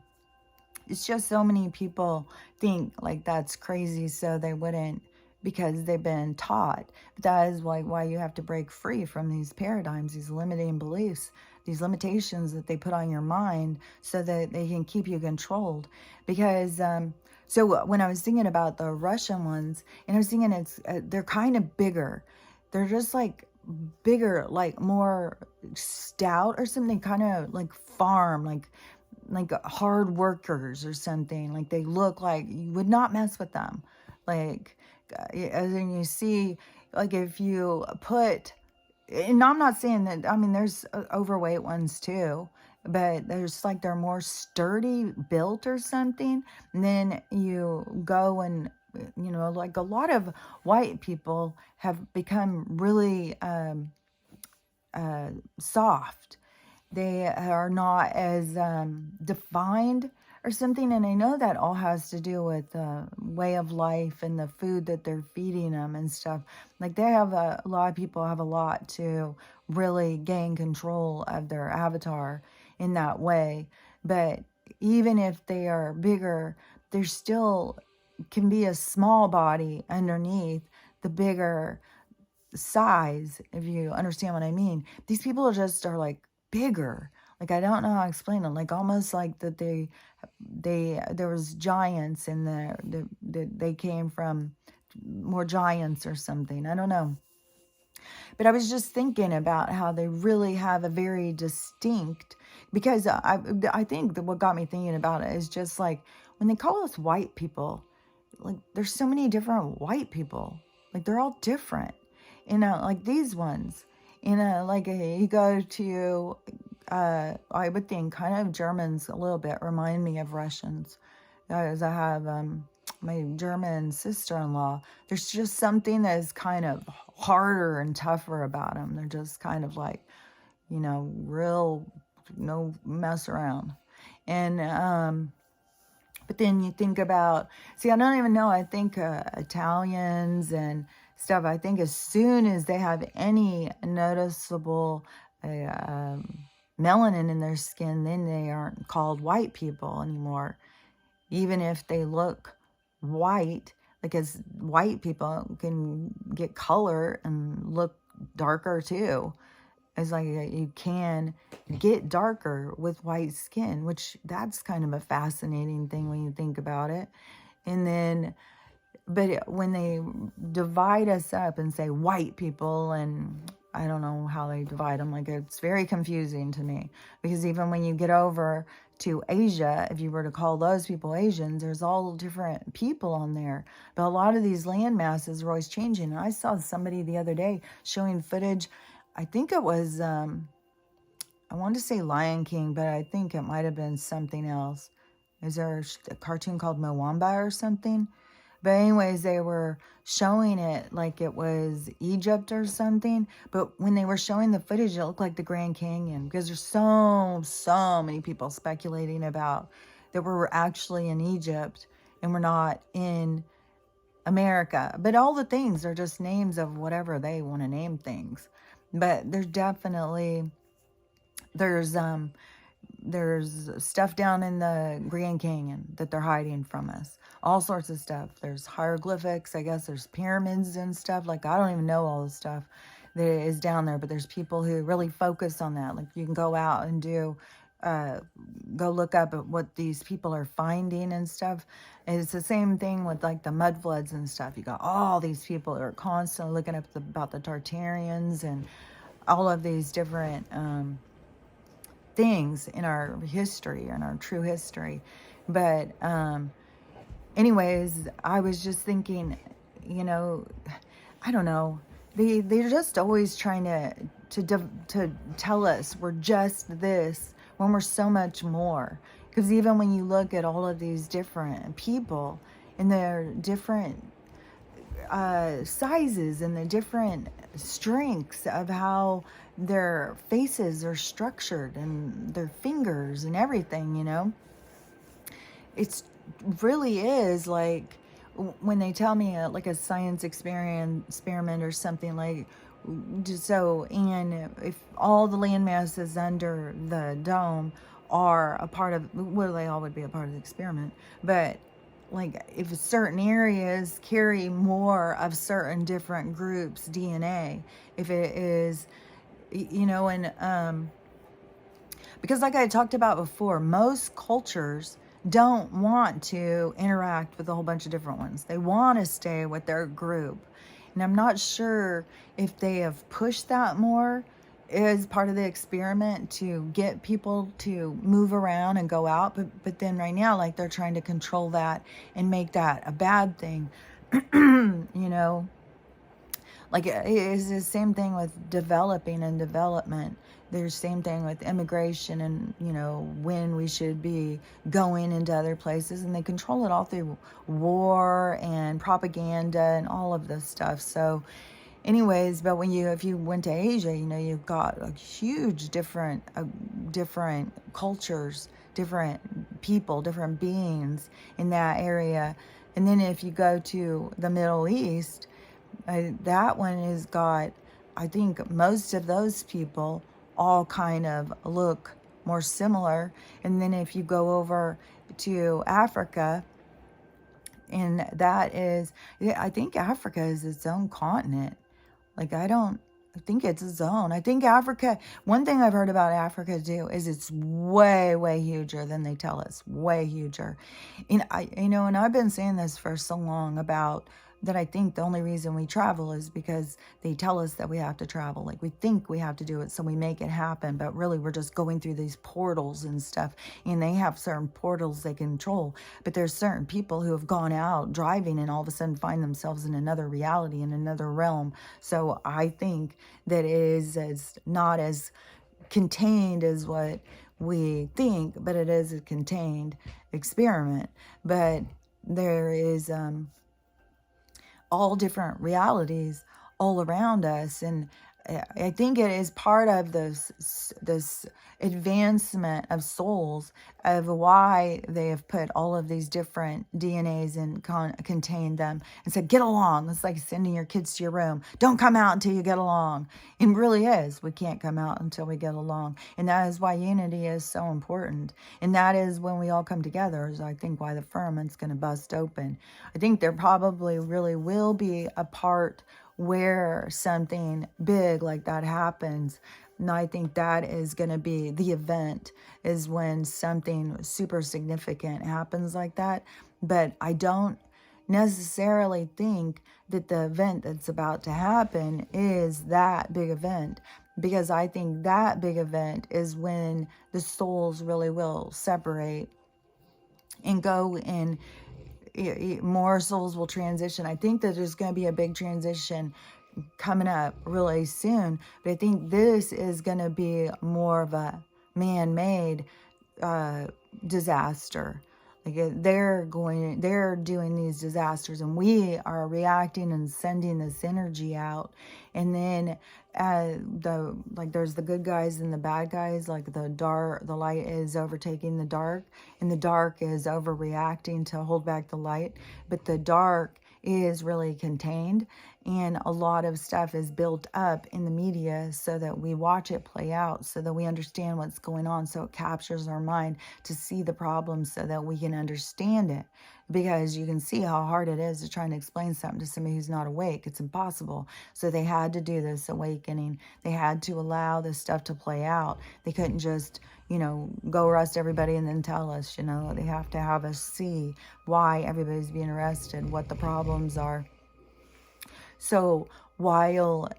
It's just so many people think like that's crazy, so they wouldn't, because they've been taught. But that is why you have to break free from these paradigms, these limiting beliefs, these limitations that they put on your mind, so that they can keep you controlled. Because so when I was thinking about the Russian ones, and I was thinking they're kind of bigger. They're just like bigger, like more stout or something, kind of like farm, like hard workers or something. Like, they look like you would not mess with them. Like, as in, you see, like, if you put, and I'm not saying that, I mean, there's overweight ones too, but there's like, they're more sturdy built or something. And then you go and, like, a lot of white people have become really soft. They are not as defined or something. And I know that all has to do with the way of life and the food that they're feeding them and stuff. Like, they have a lot of people have a lot to really gain control of their avatar in that way. But even if they are bigger, there still can be a small body underneath the bigger size, if you understand what I mean. These people are like bigger. Like, I don't know how to explain it. Like, almost like that there was giants in there, they came from more giants or something. I don't know. But I was just thinking about how they really have a very distinct, because I think that what got me thinking about it is just like, when they call us white people, like, there's so many different white people. Like, they're all different. Like these ones, like, you go to, I would think kind of Germans a little bit remind me of Russians. As I have my German sister-in-law, there's just something that is kind of harder and tougher about them. They're just kind of like, real, no mess around. And but then you think about, see, I don't even know, I think Italians and stuff, I think as soon as they have any noticeable melanin in their skin, then they aren't called white people anymore. Even if they look white, because white people can get color and look darker too. It's like you can get darker with white skin, which that's kind of a fascinating thing when you think about it. And then but when they divide us up and say white people, and I don't know how they divide them, like it's very confusing to me, because even when you get over to Asia, if you were to call those people Asians, there's all different people on there. But a lot of these land masses are always changing. And I saw somebody the other day showing footage. I think it was I wanted to say Lion King, but I think it might have been something else. Is there a cartoon called Moamba or something? But anyways, they were showing it like it was Egypt or something. But when they were showing the footage, it looked like the Grand Canyon, because there's so many people speculating about that we're actually in Egypt and we're not in America. But all the things are just names of whatever they want to name things. But there's definitely there's stuff down in the Grand Canyon that they're hiding from us. All sorts of stuff. There's hieroglyphics, I guess there's pyramids and stuff. Like, I don't even know all the stuff that is down there, but there's people who really focus on that. Like, you can go out and go look up at what these people are finding and stuff. And it's the same thing with like the mud floods and stuff. You got all these people that are constantly looking up about the Tartarians and all of these different things in our history, in our true history. But anyways, I was just thinking, I don't know, they're just always trying to tell us we're just this when we're so much more. Because even when you look at all of these different people and their different sizes and the different strengths of how their faces are structured and their fingers and everything, it's really is like when they tell me like a science experiment or something, like, so, and if all the land masses under the dome are a part of, well, they all would be a part of the experiment, but like if certain areas carry more of certain different groups DNA, if it is, and because like I talked about before, most cultures don't want to interact with a whole bunch of different ones. They want to stay with their group. And I'm not sure if they have pushed that more as part of the experiment to get people to move around and go out. But then right now, like, they're trying to control that and make that a bad thing, Like, it's the same thing with developing and development. There's the same thing with immigration and, when we should be going into other places. And they control it all through war and propaganda and all of this stuff. So anyways, but if you went to Asia, you've got a huge different cultures, different people, different beings in that area. And then if you go to the Middle East, that one has got, I think most of those people all kind of look more similar. And then if you go over to Africa, and that is, I think Africa is its own continent. Like, I think it's its own. I think Africa, one thing I've heard about Africa too is it's way, way huger than they tell us. Way huger. And and I've been saying this for so long about that. I think the only reason we travel is because they tell us that we have to travel. Like, we think we have to do it, so we make it happen. But really, we're just going through these portals and stuff. And they have certain portals they control. But there's certain people who have gone out driving and all of a sudden find themselves in another reality, in another realm. So I think that it is not as contained as what we think, but it is a contained experiment. But there is all different realities all around us, and I think it is part of this advancement of souls, of why they have put all of these different DNAs and contained them and said, get along. It's like sending your kids to your room. Don't come out until you get along. It really is. We can't come out until we get along. And that is why unity is so important. And that is when we all come together, is I think why the firmament's going to bust open. I think there probably really will be a part where something big like that happens. And I think that is going to be the event, is when something super significant happens like that. But I don't necessarily think that the event that's about to happen is that big event, because I think that big event is when the souls really will separate and go, and more souls will transition. I think that there's going to be a big transition coming up really soon, but I think this is going to be more of a man-made disaster. Like they're doing these disasters, and we are reacting and sending this energy out. And then there's the good guys and the bad guys. Like the light is overtaking the dark, and the dark is overreacting to hold back the light. But the dark is really contained, and a lot of stuff is built up in the media so that we watch it play out, so that we understand what's going on, so it captures our mind to see the problem so that we can understand it. Because you can see how hard it is to try and explain something to somebody who's not awake. It's impossible. So they had to do this awakening. They had to allow this stuff to play out. They couldn't just, go arrest everybody and then tell us, They have to have us see why everybody's being arrested, what the problems are. So while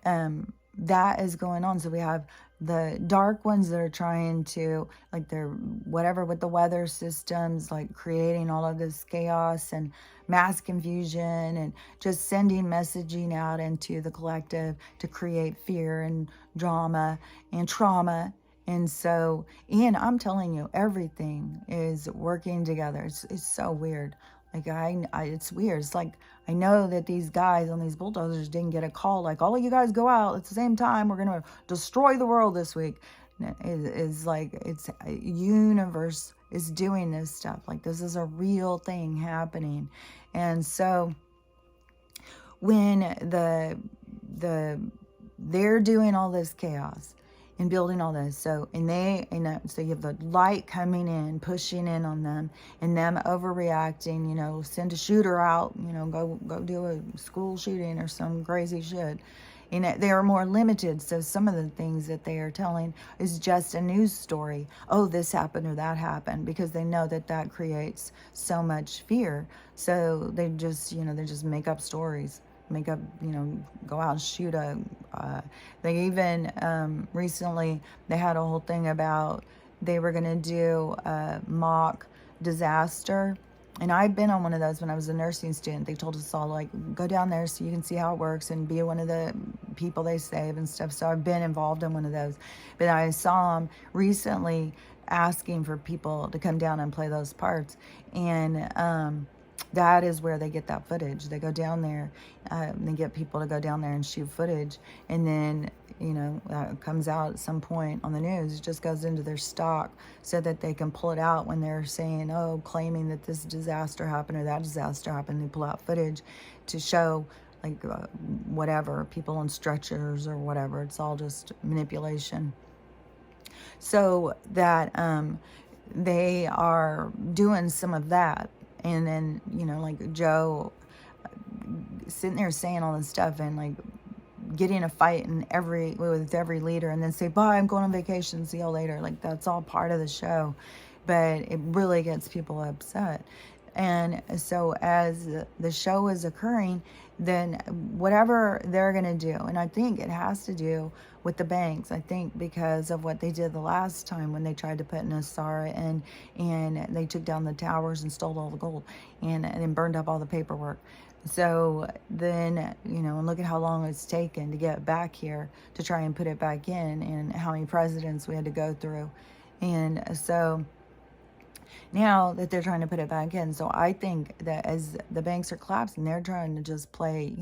that is going on, so we have the dark ones that are trying to, like, they're whatever with the weather systems, like creating all of this chaos and mass confusion, and just sending messaging out into the collective to create fear and drama and trauma. And so, and I'm telling you, everything is working together. It's so weird. Like, it's weird. It's like, I know that these guys on these bulldozers didn't get a call like, all of you guys go out at the same time. We're going to destroy the world this week. It's like, it's universe is doing this stuff. Like, this is a real thing happening. And so when they're doing all this chaos and building all this, so so you have the light coming in, pushing in on them, and them overreacting, send a shooter out, go do a school shooting or some crazy shit. And they are more limited, so some of the things that they are telling is just a news story. Oh, this happened or that happened, because they know that creates so much fear. So they just, they just make up stories. Go out and shoot they even, recently, they had a whole thing about they were going to do a mock disaster. And I've been on one of those when I was a nursing student. They told us all, like, go down there so you can see how it works and be one of the people they save and stuff. So I've been involved in one of those. But I saw them recently asking for people to come down and play those parts. And, that is where they get that footage. They go down there, they get people to go down there and shoot footage, and then that comes out at some point on the news. It just goes into their stock so that they can pull it out when they're saying, claiming that this disaster happened or that disaster happened. They pull out footage to show, like, whatever, people on stretchers or whatever. It's all just manipulation. So that they are doing some of that. And then, like Joe sitting there saying all this stuff and, like, getting a fight with every leader, and then say, bye, I'm going on vacation, see you later. Like, that's all part of the show. But it really gets people upset. And so as the show is occurring, then whatever they're going to do, and I think it has to do with the banks, I think because of what they did the last time when they tried to put Nassara in, and they took down the towers and stole all the gold and then burned up all the paperwork. So then, and look at how long it's taken to get back here to try and put it back in, and how many presidents we had to go through. And so now that they're trying to put it back in. So I think that as the banks are collapsing, they're trying to just play,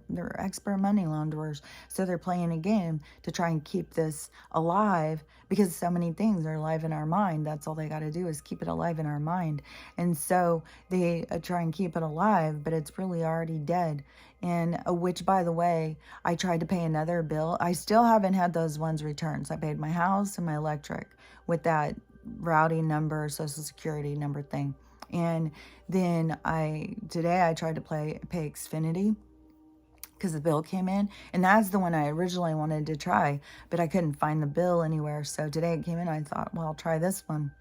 they're expert money launderers. So they're playing a game to try and keep this alive, because so many things are alive in our mind. That's all they got to do is keep it alive in our mind. And so they try and keep it alive, but it's really already dead. And which, by the way, I tried to pay another bill. I still haven't had those ones returned. So I paid my house and my electric with that routing number, social security number thing. And then today I tried to pay Xfinity, because the bill came in, and that's the one I originally wanted to try, but I couldn't find the bill anywhere. So today it came in, I thought, well, I'll try this one.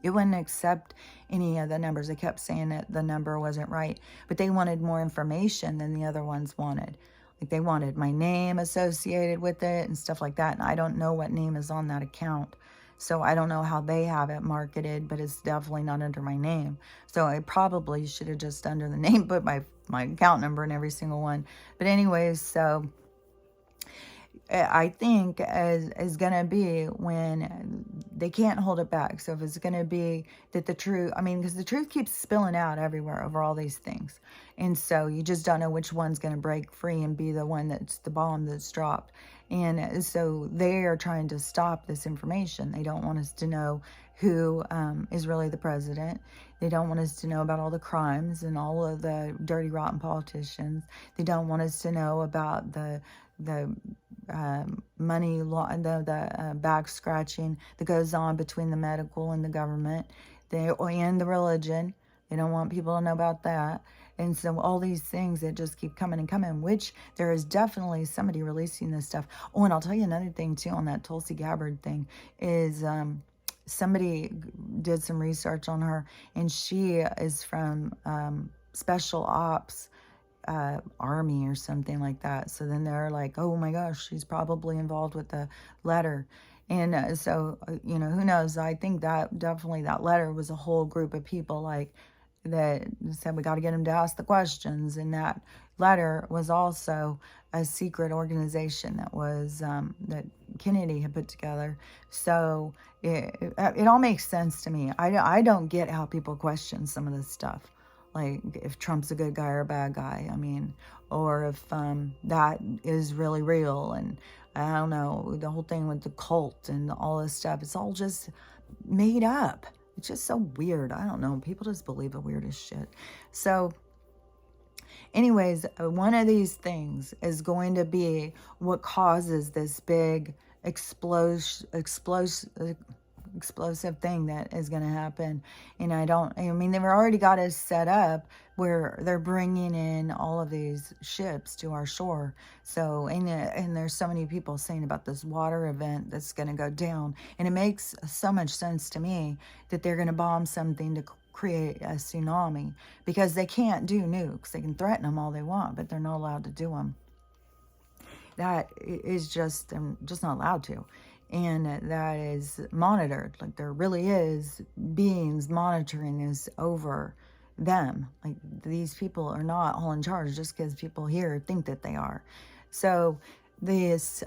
It wouldn't accept any of the numbers. They kept saying that the number wasn't right, but they wanted more information than the other ones wanted. Like they wanted my name associated with it and stuff like that. And I don't know what name is on that account. So I don't know how they have it marketed, but it's definitely not under my name. So I probably should have just under the name put my account number in every single one. But anyways, so I think is going to be when they can't hold it back. So if it's going to be that the truth, I mean, because the truth keeps spilling out everywhere over all these things. And so you just don't know which one's going to break free and be the one that's the bomb that's dropped. And so they are trying to stop this information. They don't want us to know who is really the president. They don't want us to know about all the crimes and all of the dirty, rotten politicians. They don't want us to know about the money law, the back scratching that goes on between the medical and the government, and the religion. They don't want people to know about that. And so all these things that just keep coming and coming, which there is definitely somebody releasing this stuff. Oh, and I'll tell you another thing too on that Tulsi Gabbard thing is somebody did some research on her, and she is from special ops army or something like that. So then they're like, oh my gosh, she's probably involved with the letter. And so, you know, who knows? I think that definitely that letter was a whole group of people like that said we got to get him to ask the questions. And that letter was also a secret organization that was that Kennedy had put together. So it all makes sense to me. I don't get how people question some of this stuff. Like if Trump's a good guy or a bad guy, I mean, or if that is really real. And I don't know, the whole thing with the cult and all this stuff, it's all just made up. It's just so weird. I don't know. People just believe the weirdest shit. So anyways, one of these things is going to be what causes this big explosive thing that is going to happen. And I mean, they've already got us set up where they're bringing in all of these ships to our shore. So, and there's so many people saying about this water event that's going to go down. And it makes so much sense to me that they're going to bomb something to create a tsunami, because they can't do nukes. They can threaten them all they want, but they're not allowed to do them. That is just, they're just not allowed to. And that is monitored. Like there really is beings monitoring this over them. Like these people are not all in charge just because people here think that they are. So this,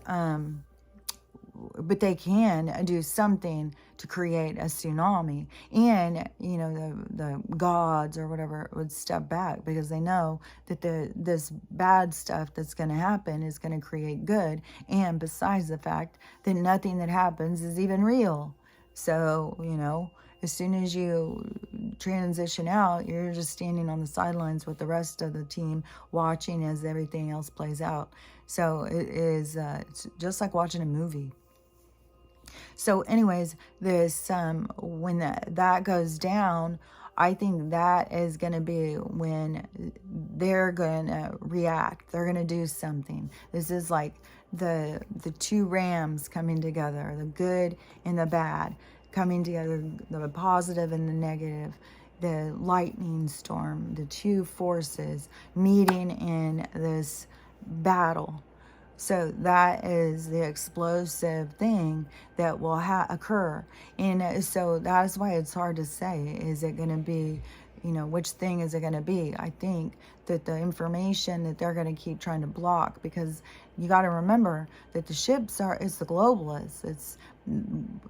but they can do something to create a tsunami. And, you know, the gods or whatever would step back because they know that this bad stuff that's going to happen is going to create good. And besides the fact that nothing that happens is even real. So, you know, as soon as you transition out, you're just standing on the sidelines with the rest of the team watching as everything else plays out. So it is it's just like watching a movie. So anyways, this when that goes down, I think that is going to be when they're going to react. They're going to do something. This is like the two rams coming together, the good and the bad coming together, the positive and the negative, the lightning storm, the two forces meeting in this battle. So that is the explosive thing that will occur. And so that's why it's hard to say, is it going to be, you know, which thing is it going to be? I think that the information that they're going to keep trying to block, because you got to remember that the ships it's the globalists.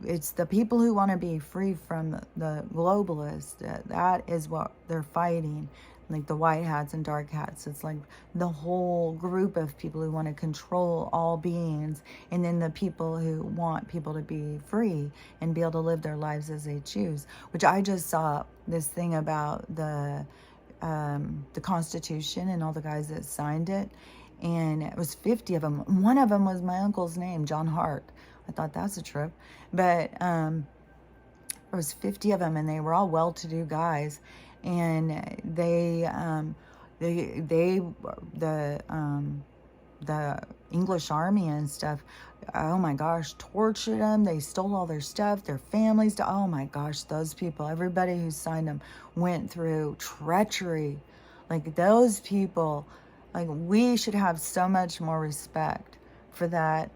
It's the people who want to be free from the globalists. That is what they're fighting. Like the white hats and dark hats. It's like the whole group of people who want to control all beings, and then the people who want people to be free and be able to live their lives as they choose. Which I just saw this thing about the Constitution and all the guys that signed it, and it was 50 of them. One of them was my uncle's name, John Hart. I thought that's a trip, but there was 50 of them, and they were all well-to-do guys. And the the English army and stuff, oh my gosh, tortured them. They stole all their stuff, their families. Oh my gosh, those people, everybody who signed them went through treachery. Like those people, like we should have so much more respect for that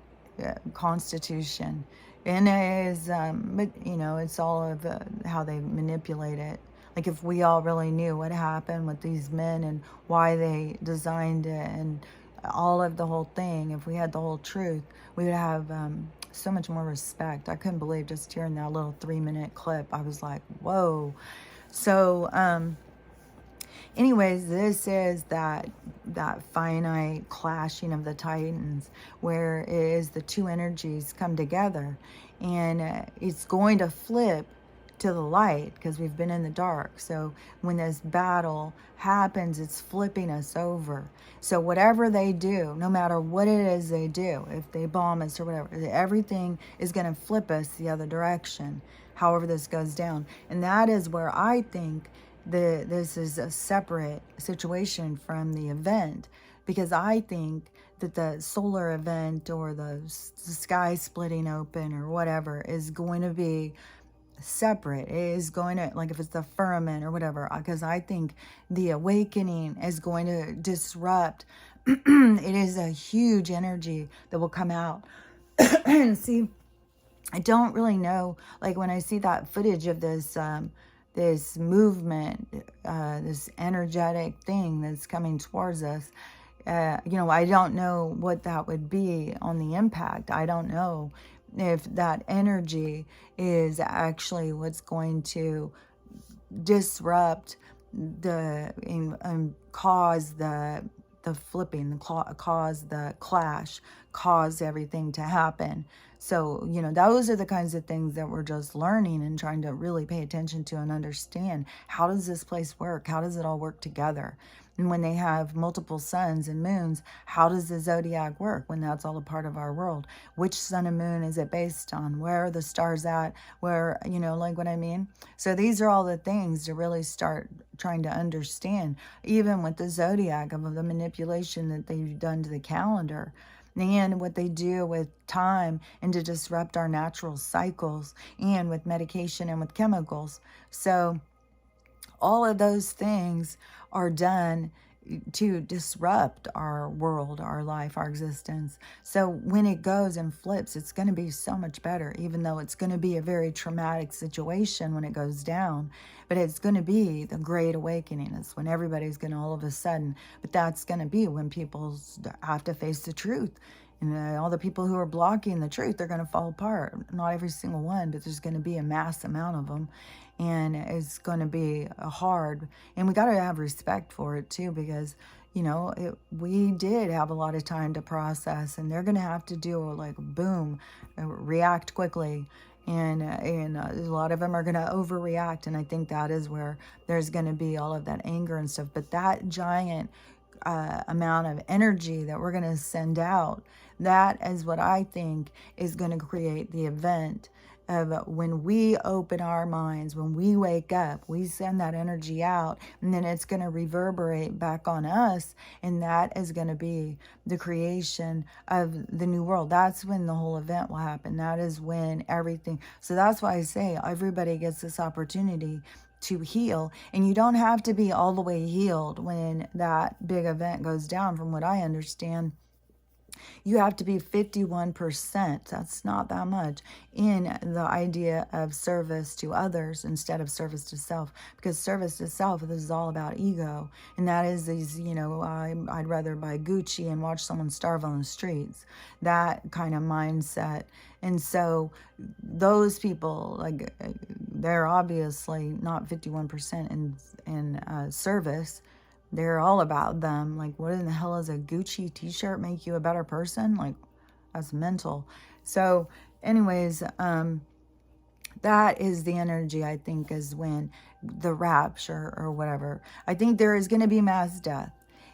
Constitution. And it is, but you know, it's all of how they manipulate it. Like if we all really knew what happened with these men and why they designed it and all of the whole thing, if we had the whole truth, we would have so much more respect. I couldn't believe just hearing that little 3-minute clip. I was like, whoa. So, anyways, this is that finite clashing of the titans, where it is the two energies come together, and it's going to flip to the light because we've been in the dark. So when this battle happens, it's flipping us over. So whatever they do, no matter what it is they do, if they bomb us or whatever, everything is going to flip us the other direction, however this goes down. And that is where I think this is a separate situation from the event, because I think that the solar event or the sky splitting open or whatever is going to be separate. It is going to, like if it's the firmament or whatever, because I think the awakening is going to disrupt. It is a huge energy that will come out. And see, I don't really know, like when I see that footage of this this movement, this energetic thing that's coming towards us, you know, I don't know what that would be on the impact. I don't know if that energy is actually what's going to disrupt and cause the flipping, cause the clash, cause everything to happen. So, you know, those are the kinds of things that we're just learning and trying to really pay attention to and understand. How does this place work? How does it all work together? And when they have multiple suns and moons, how does the zodiac work when that's all a part of our world? Which sun and moon is it based on? Where are the stars at? Where, you know, like what I mean? So these are all the things to really start trying to understand, even with the zodiac, of the manipulation that they've done to the calendar and what they do with time and to disrupt our natural cycles and with medication and with chemicals. So all of those things are done to disrupt our world, our life, our existence. So when it goes and flips, it's going to be so much better, even though it's going to be a very traumatic situation when it goes down. But it's going to be the great awakening. It's when everybody's going to all of a sudden, but that's going to be when people have to face the truth. And all the people who are blocking the truth, they're going to fall apart. Not every single one, but there's going to be a mass amount of them. And it's going to be hard. And we got to have respect for it too, because, you know, we did have a lot of time to process, and they're going to have to do like boom, react quickly. And a lot of them are going to overreact. And I think that is where there's going to be all of that anger and stuff. But that giant amount of energy that we're going to send out, that is what I think is going to create the event of when we open our minds, when we wake up, we send that energy out, and then it's going to reverberate back on us, and that is going to be the creation of the new world. That's when the whole event will happen. That is when everything. So that's why I say everybody gets this opportunity to heal, and you don't have to be all the way healed when that big event goes down. From what I understand, you have to be 51%, that's not that much, in the idea of service to others instead of service to self. Because service to self, this is all about ego. And that is these, you know, I'd rather buy Gucci and watch someone starve on the streets. That kind of mindset. And so those people, like, they're obviously not 51% in service. They're all about them. Like, what in the hell is a Gucci t-shirt make you a better person? Like, that's mental. So anyways, that is the energy, I think, is when the rapture or whatever. I think there is going to be mass death,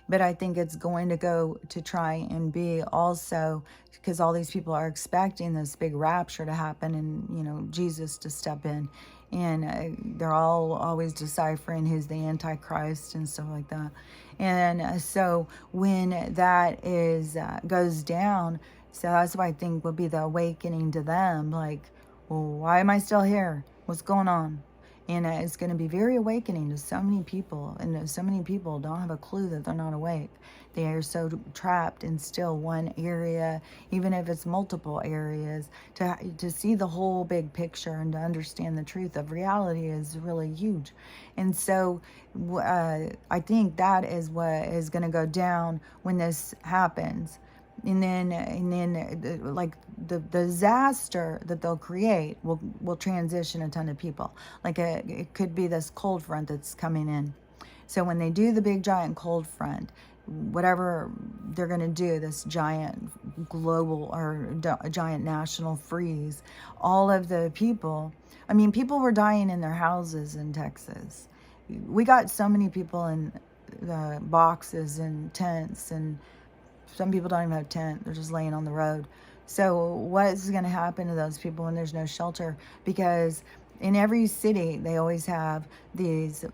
but I think it's going to go to try and be also, because all these people are expecting this big rapture to happen and, you know, Jesus to step in. and they're all always deciphering who's the Antichrist and stuff like that. And so when that is goes down, so that's what I think will be the awakening to them. Like, well, why am I still here? What's going on? And it's going to be very awakening to so many people. And so many people don't have a clue that they're not awake. They are so trapped in still one area, even if it's multiple areas. To see the whole big picture and to understand the truth of reality is really huge. And so I think that is what is going to go down when this happens. And then like the disaster that they'll create will transition a ton of people. Like it could be this cold front that's coming in. So when they do the big giant cold front, whatever they're going to do, this giant global or giant national freeze, all of the people, I mean, people were dying in their houses in Texas. We got so many people in boxes and tents, and some people don't even have a tent. They're just laying on the road. So what's going to happen to those people when there's no shelter? Because in every city, they always have these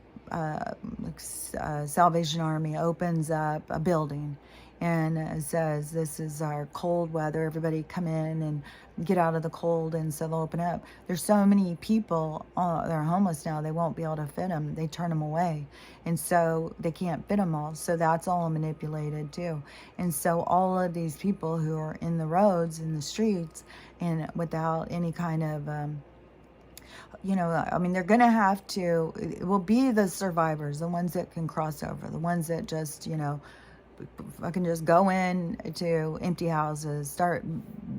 Salvation Army opens up a building and says, this is our cold weather. Everybody come in and get out of the cold. And so they'll open up. There's so many people that are homeless now, they won't be able to fit them. They turn them away. And so they can't fit them all. So that's all manipulated too. And so all of these people who are in the roads, in the streets, and without any kind of I mean, they're going to have to, it will be the survivors, the ones that can cross over, the ones that just, I can just go in to empty houses, start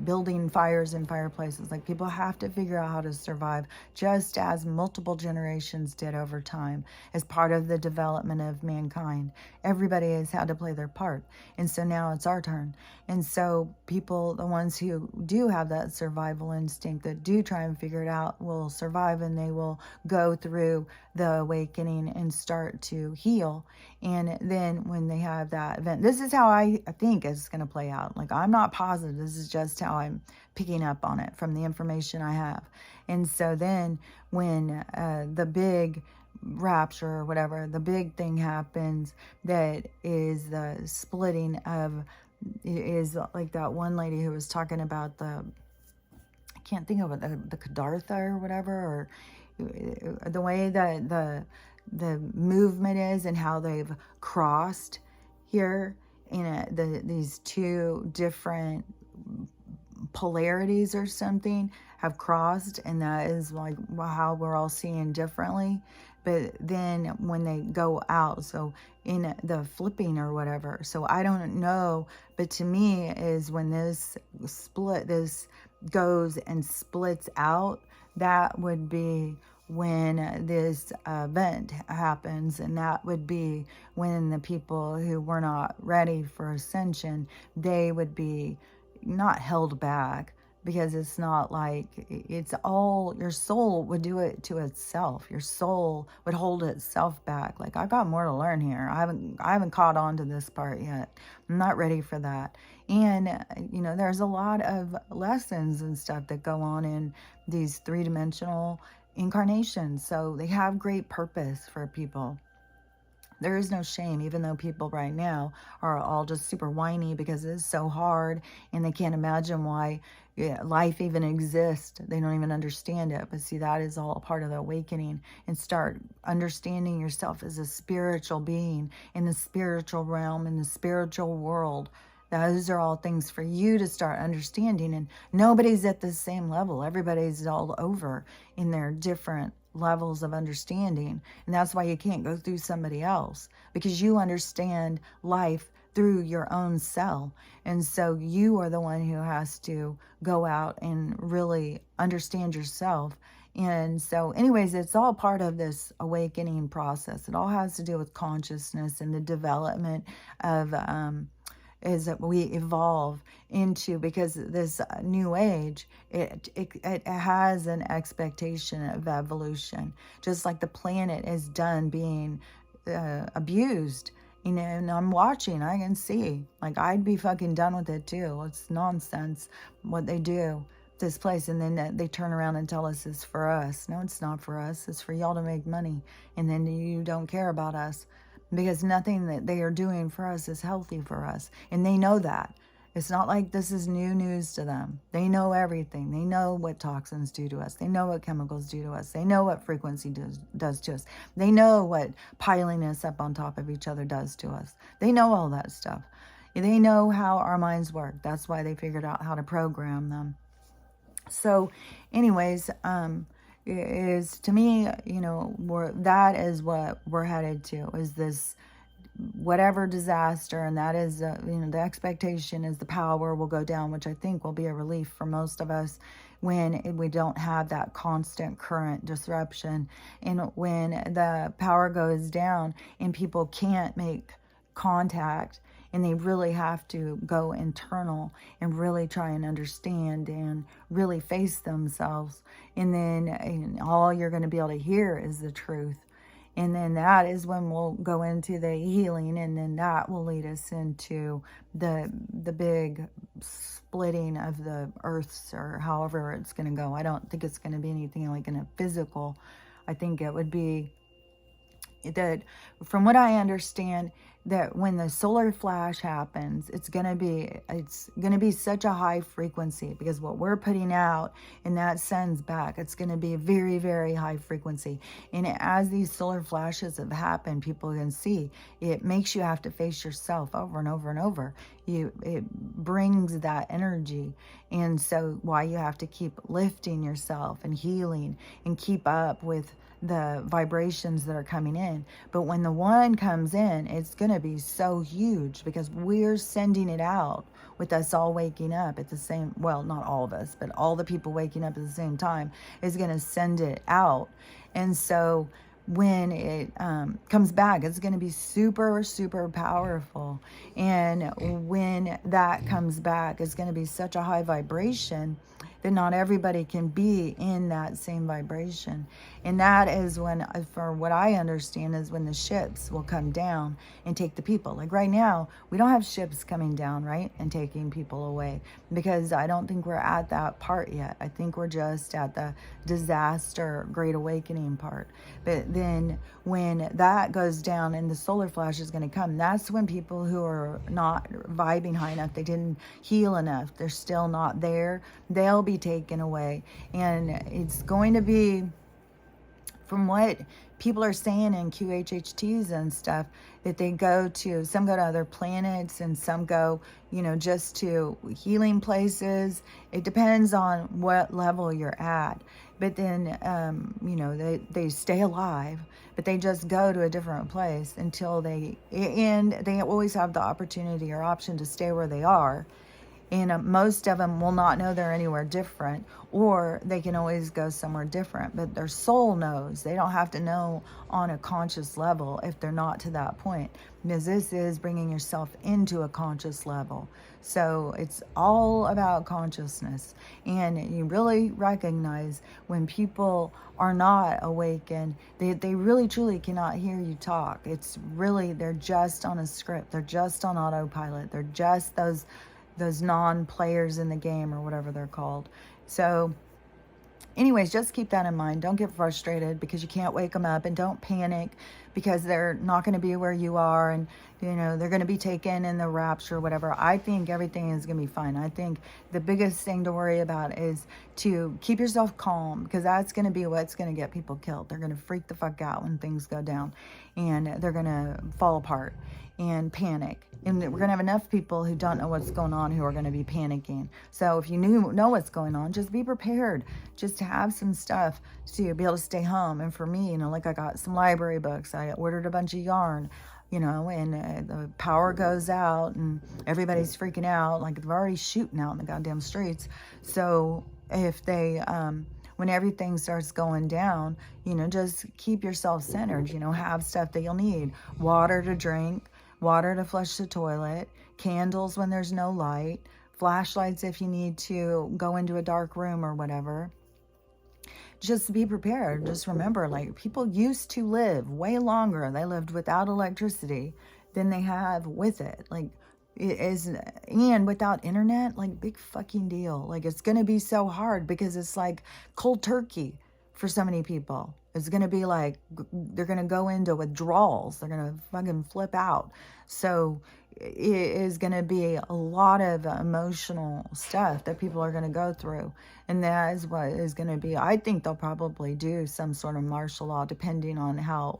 building fires in fireplaces. Like, people have to figure out how to survive, just as multiple generations did over time as part of the development of mankind. Everybody has had to play their part. And so now it's our turn. And so people, the ones who do have that survival instinct, that do try and figure it out, will survive, and they will go through the awakening and start to heal. And then when they have that event, this is how I think it's going to play out. Like, I'm not positive. This is just how I'm picking up on it from the information I have. And so then when the big rapture or whatever, the big thing happens, that is the splitting of, is like that one lady who was talking about I can't think of it, the Kadartha or whatever, or the way that the movement is and how they've crossed here in these two different polarities or something have crossed, and that is like how we're all seeing differently. But then when they go out, so in the flipping or whatever, so I don't know, but to me is when this goes and splits out, that would be when this event happens, and that would be when the people who were not ready for ascension, they would be not held back, because it's not like, it's all, your soul would do it to itself. Your soul would hold itself back. Like, I've got more to learn here. I haven't caught on to this part yet. I'm not ready for that. And there's a lot of lessons and stuff that go on in these three-dimensional incarnations. So they have great purpose for people. There is no shame, even though people right now are all just super whiny because it's so hard and they can't imagine why life even exists. They don't even understand it. But see, that is all a part of the awakening, and start understanding yourself as a spiritual being in the spiritual realm, in the spiritual world. Those are all things for you to start understanding. And nobody's at the same level. Everybody's all over in their different levels of understanding. And that's why you can't go through somebody else, because you understand life through your own cell. And so you are the one who has to go out and really understand yourself. And so anyways, it's all part of this awakening process. It all has to do with consciousness and the development of is that we evolve into, because this new age, it has an expectation of evolution, just like the planet is done being abused. And I'm watching, I can see, like, I'd be fucking done with it too. It's nonsense what they do this place, and then they turn around and tell us it's for us. No, it's not for us. It's for y'all to make money, and then you don't care about us, because nothing that they are doing for us is healthy for us, and they know that. It's not like this is new news to them. They know everything. They know what toxins do to us. They know what chemicals do to us. They know what frequency does to us. They know what piling us up on top of each other does to us. They know all that stuff. They know how our minds work. That's why they figured out how to program them. So anyways, is to me, that is what we're headed to, is this whatever disaster, and that is the expectation is the power will go down, which I think will be a relief for most of us when we don't have that constant current disruption, and when the power goes down and people can't make contact, and they really have to go internal and really try and understand and really face themselves, and then all you're going to be able to hear is the truth. And then that is when we'll go into the healing, and then that will lead us into the big splitting of the earths, or however it's going to go. I don't think it's going to be anything like in a physical. I think it would be that, from what I understand, that when the solar flash happens, it's gonna be such a high frequency, because what we're putting out and that sends back, it's gonna be a very, very high frequency. And as these solar flashes have happened, people can see it makes you have to face yourself over and over and over. It brings that energy, and so why you have to keep lifting yourself and healing and keep up with the vibrations that are coming in. But when the one comes in, it's going to be so huge, because we're sending it out with us all waking up at the same, well, not all of us, but all the people waking up at the same time is going to send it out. And so when it comes back, it's going to be super, super powerful. And when that comes back, it's going to be such a high vibration that not everybody can be in that same vibration. And that is when, for what I understand, is when the ships will come down and take the people. Like right now, we don't have ships coming down, right, and taking people away, because I don't think we're at that part yet. I think we're just at the disaster, great awakening part. But then when that goes down and the solar flash is going to come, that's when people who are not vibing high enough, they didn't heal enough, they're still not there, they'll be taken away. And it's going to be, from what people are saying in QHHTs and stuff, that some go to other planets, and some go, just to healing places. It depends on what level you're at. But then, they stay alive, but they just go to a different place until they always have the opportunity or option to stay where they are. And most of them will not know they're anywhere different, or they can always go somewhere different. But their soul knows. They don't have to know on a conscious level if they're not to that point, because this is bringing yourself into a conscious level. So it's all about consciousness. And you really recognize when people are not awakened, they really truly cannot hear you talk. It's really, they're just on a script. They're just on autopilot. They're just those non-players in the game, or whatever they're called. So anyways, just keep that in mind. Don't get frustrated because you can't wake them up, and don't panic because they're not going to be where you are, and they're going to be taken in the rapture or whatever. I think everything is going to be fine. I think the biggest thing to worry about is to keep yourself calm, because that's going to be what's going to get people killed. They're going to freak the fuck out when things go down, and they're going to fall apart and panic. And we're going to have enough people who don't know what's going on who are going to be panicking. So if you know what's going on, just be prepared. Just have some stuff to be able to stay home. And for me, like I got some library books. I ordered a bunch of yarn, and the power goes out and everybody's freaking out. Like they're already shooting out in the goddamn streets. So if they... when everything starts going down, just keep yourself centered, have stuff that you'll need. Water to drink, water to flush the toilet, candles when there's no light, flashlights if you need to go into a dark room or whatever. Just be prepared. Just remember, like, people used to live way longer. They lived without electricity than they have with it. Like, is, and without internet, like, big fucking deal. Like, it's gonna be so hard because it's like cold turkey for so many people. It's gonna be like they're gonna go into withdrawals. They're gonna fucking flip out. So it is gonna be a lot of emotional stuff that people are gonna go through, and that is what is gonna be. I think they'll probably do some sort of martial law, depending on how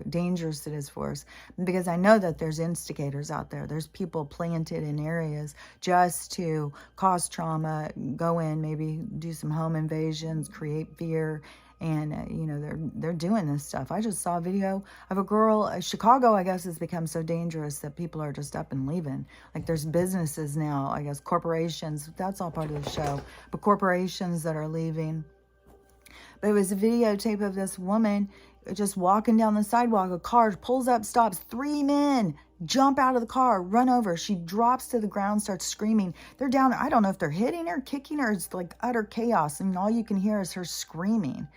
dangerous it is for us, because I know that there's instigators out there. There's people planted in areas just to cause trauma, go in, maybe do some home invasions, create fear, and you know, they're doing this stuff. I just saw a video of a girl. Chicago, I guess, has become so dangerous that people are just up and leaving. Like, there's businesses now, I guess, corporations. That's all part of the show, but corporations that are leaving. But it was a videotape of this woman just walking down the sidewalk. A car pulls up, stops. 3 men jump out of the car, run over. She drops to the ground, starts screaming. They're down there. I don't know if they're hitting her, kicking her. It's like utter chaos. And all you can hear is her screaming.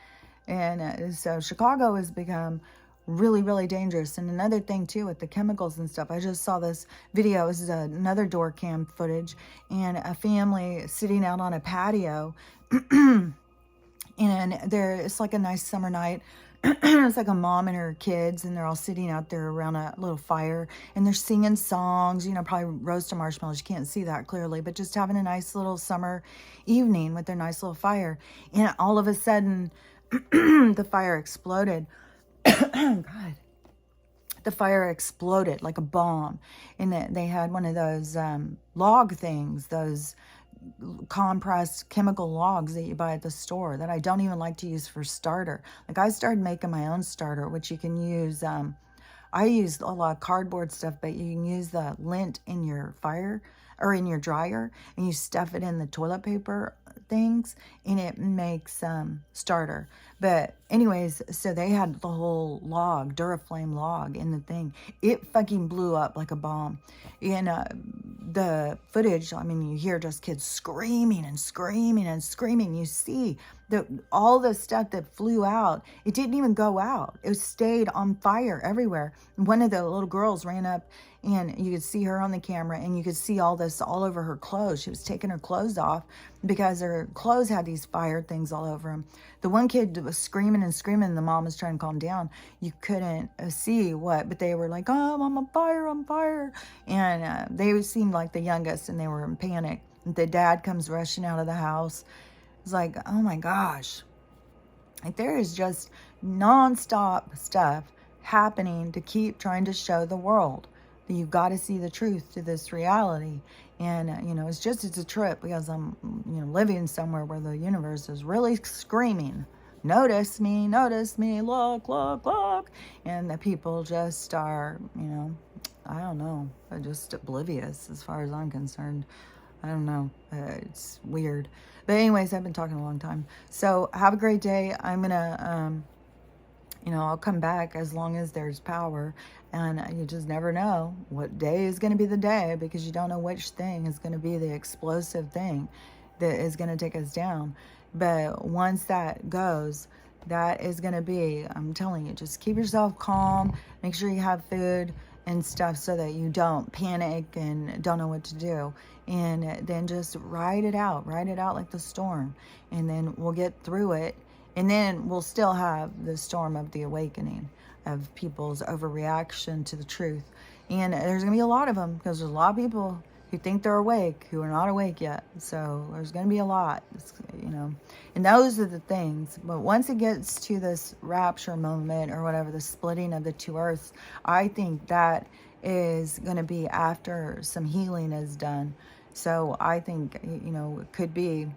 And so Chicago has become really, really dangerous. And another thing, too, with the chemicals and stuff. I just saw this video. This is another door cam footage. And a family sitting out on a patio. And it's like a nice summer night. It's like a mom and her kids, and they're all sitting out there around a little fire, and they're singing songs, you know, probably roasting marshmallows. You can't see that clearly, but just having a nice little summer evening with their nice little fire. And all of a sudden, the fire exploded. God. The fire exploded like a bomb. And they had one of those log things, those compressed chemical logs that you buy at the store that I don't even like to use for starter. Like, I started making my own starter, which you can use. I use a lot of cardboard stuff, but you can use the lint in your fire or in your dryer, and you stuff it in the toilet paper things, and it makes starter. But anyways, so they had the whole log, Duraflame log, in the thing. It fucking blew up like a bomb. And the footage, I mean, you hear just kids screaming and screaming and screaming. You see all the stuff that flew out, it didn't even go out. It stayed on fire everywhere. One of the little girls ran up, and you could see her on the camera, and you could see all this all over her clothes. She was taking her clothes off because her clothes had these fire things all over them. The one kid was screaming and screaming, and the mom was trying to calm down. You couldn't see what, but they were like, oh, I'm on fire, I'm on fire. And they seemed like the youngest, and they were in panic. The dad comes rushing out of the house. It's like, oh my gosh. Like, there is just nonstop stuff happening to keep trying to show the world that you've got to see the truth to this reality. And, you know, it's a trip, because I'm, you know, living somewhere where the universe is really screaming, notice me, look, look, look. And the people just are, you know, I don't know, just oblivious as far as I'm concerned. I don't know. It's weird. But anyways, I've been talking a long time. So have a great day. I'm going to, you know, I'll come back as long as there's power. And you just never know what day is going to be the day, because you don't know which thing is going to be the explosive thing that is going to take us down. But once that goes, that is going to be, I'm telling you, just keep yourself calm. Make sure you have food and stuff so that you don't panic and don't know what to do. And then just ride it out like the storm. And then we'll get through it. And then we'll still have the storm of the awakening, of people's overreaction to the truth. And there's going to be a lot of them, because there's a lot of people who think they're awake who are not awake yet. So there's going to be a lot, you know. And those are the things. But once it gets to this rapture moment, or whatever, the splitting of the two earths, I think that is going to be after some healing is done. So I think, you know, it could be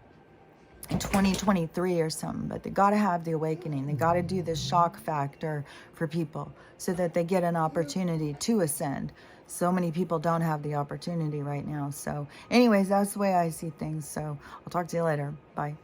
in 2023 or something, but they got to have the awakening. They got to do this shock factor for people so that they get an opportunity to ascend. So many people don't have the opportunity right now. So anyways, that's the way I see things. So I'll talk to you later. Bye.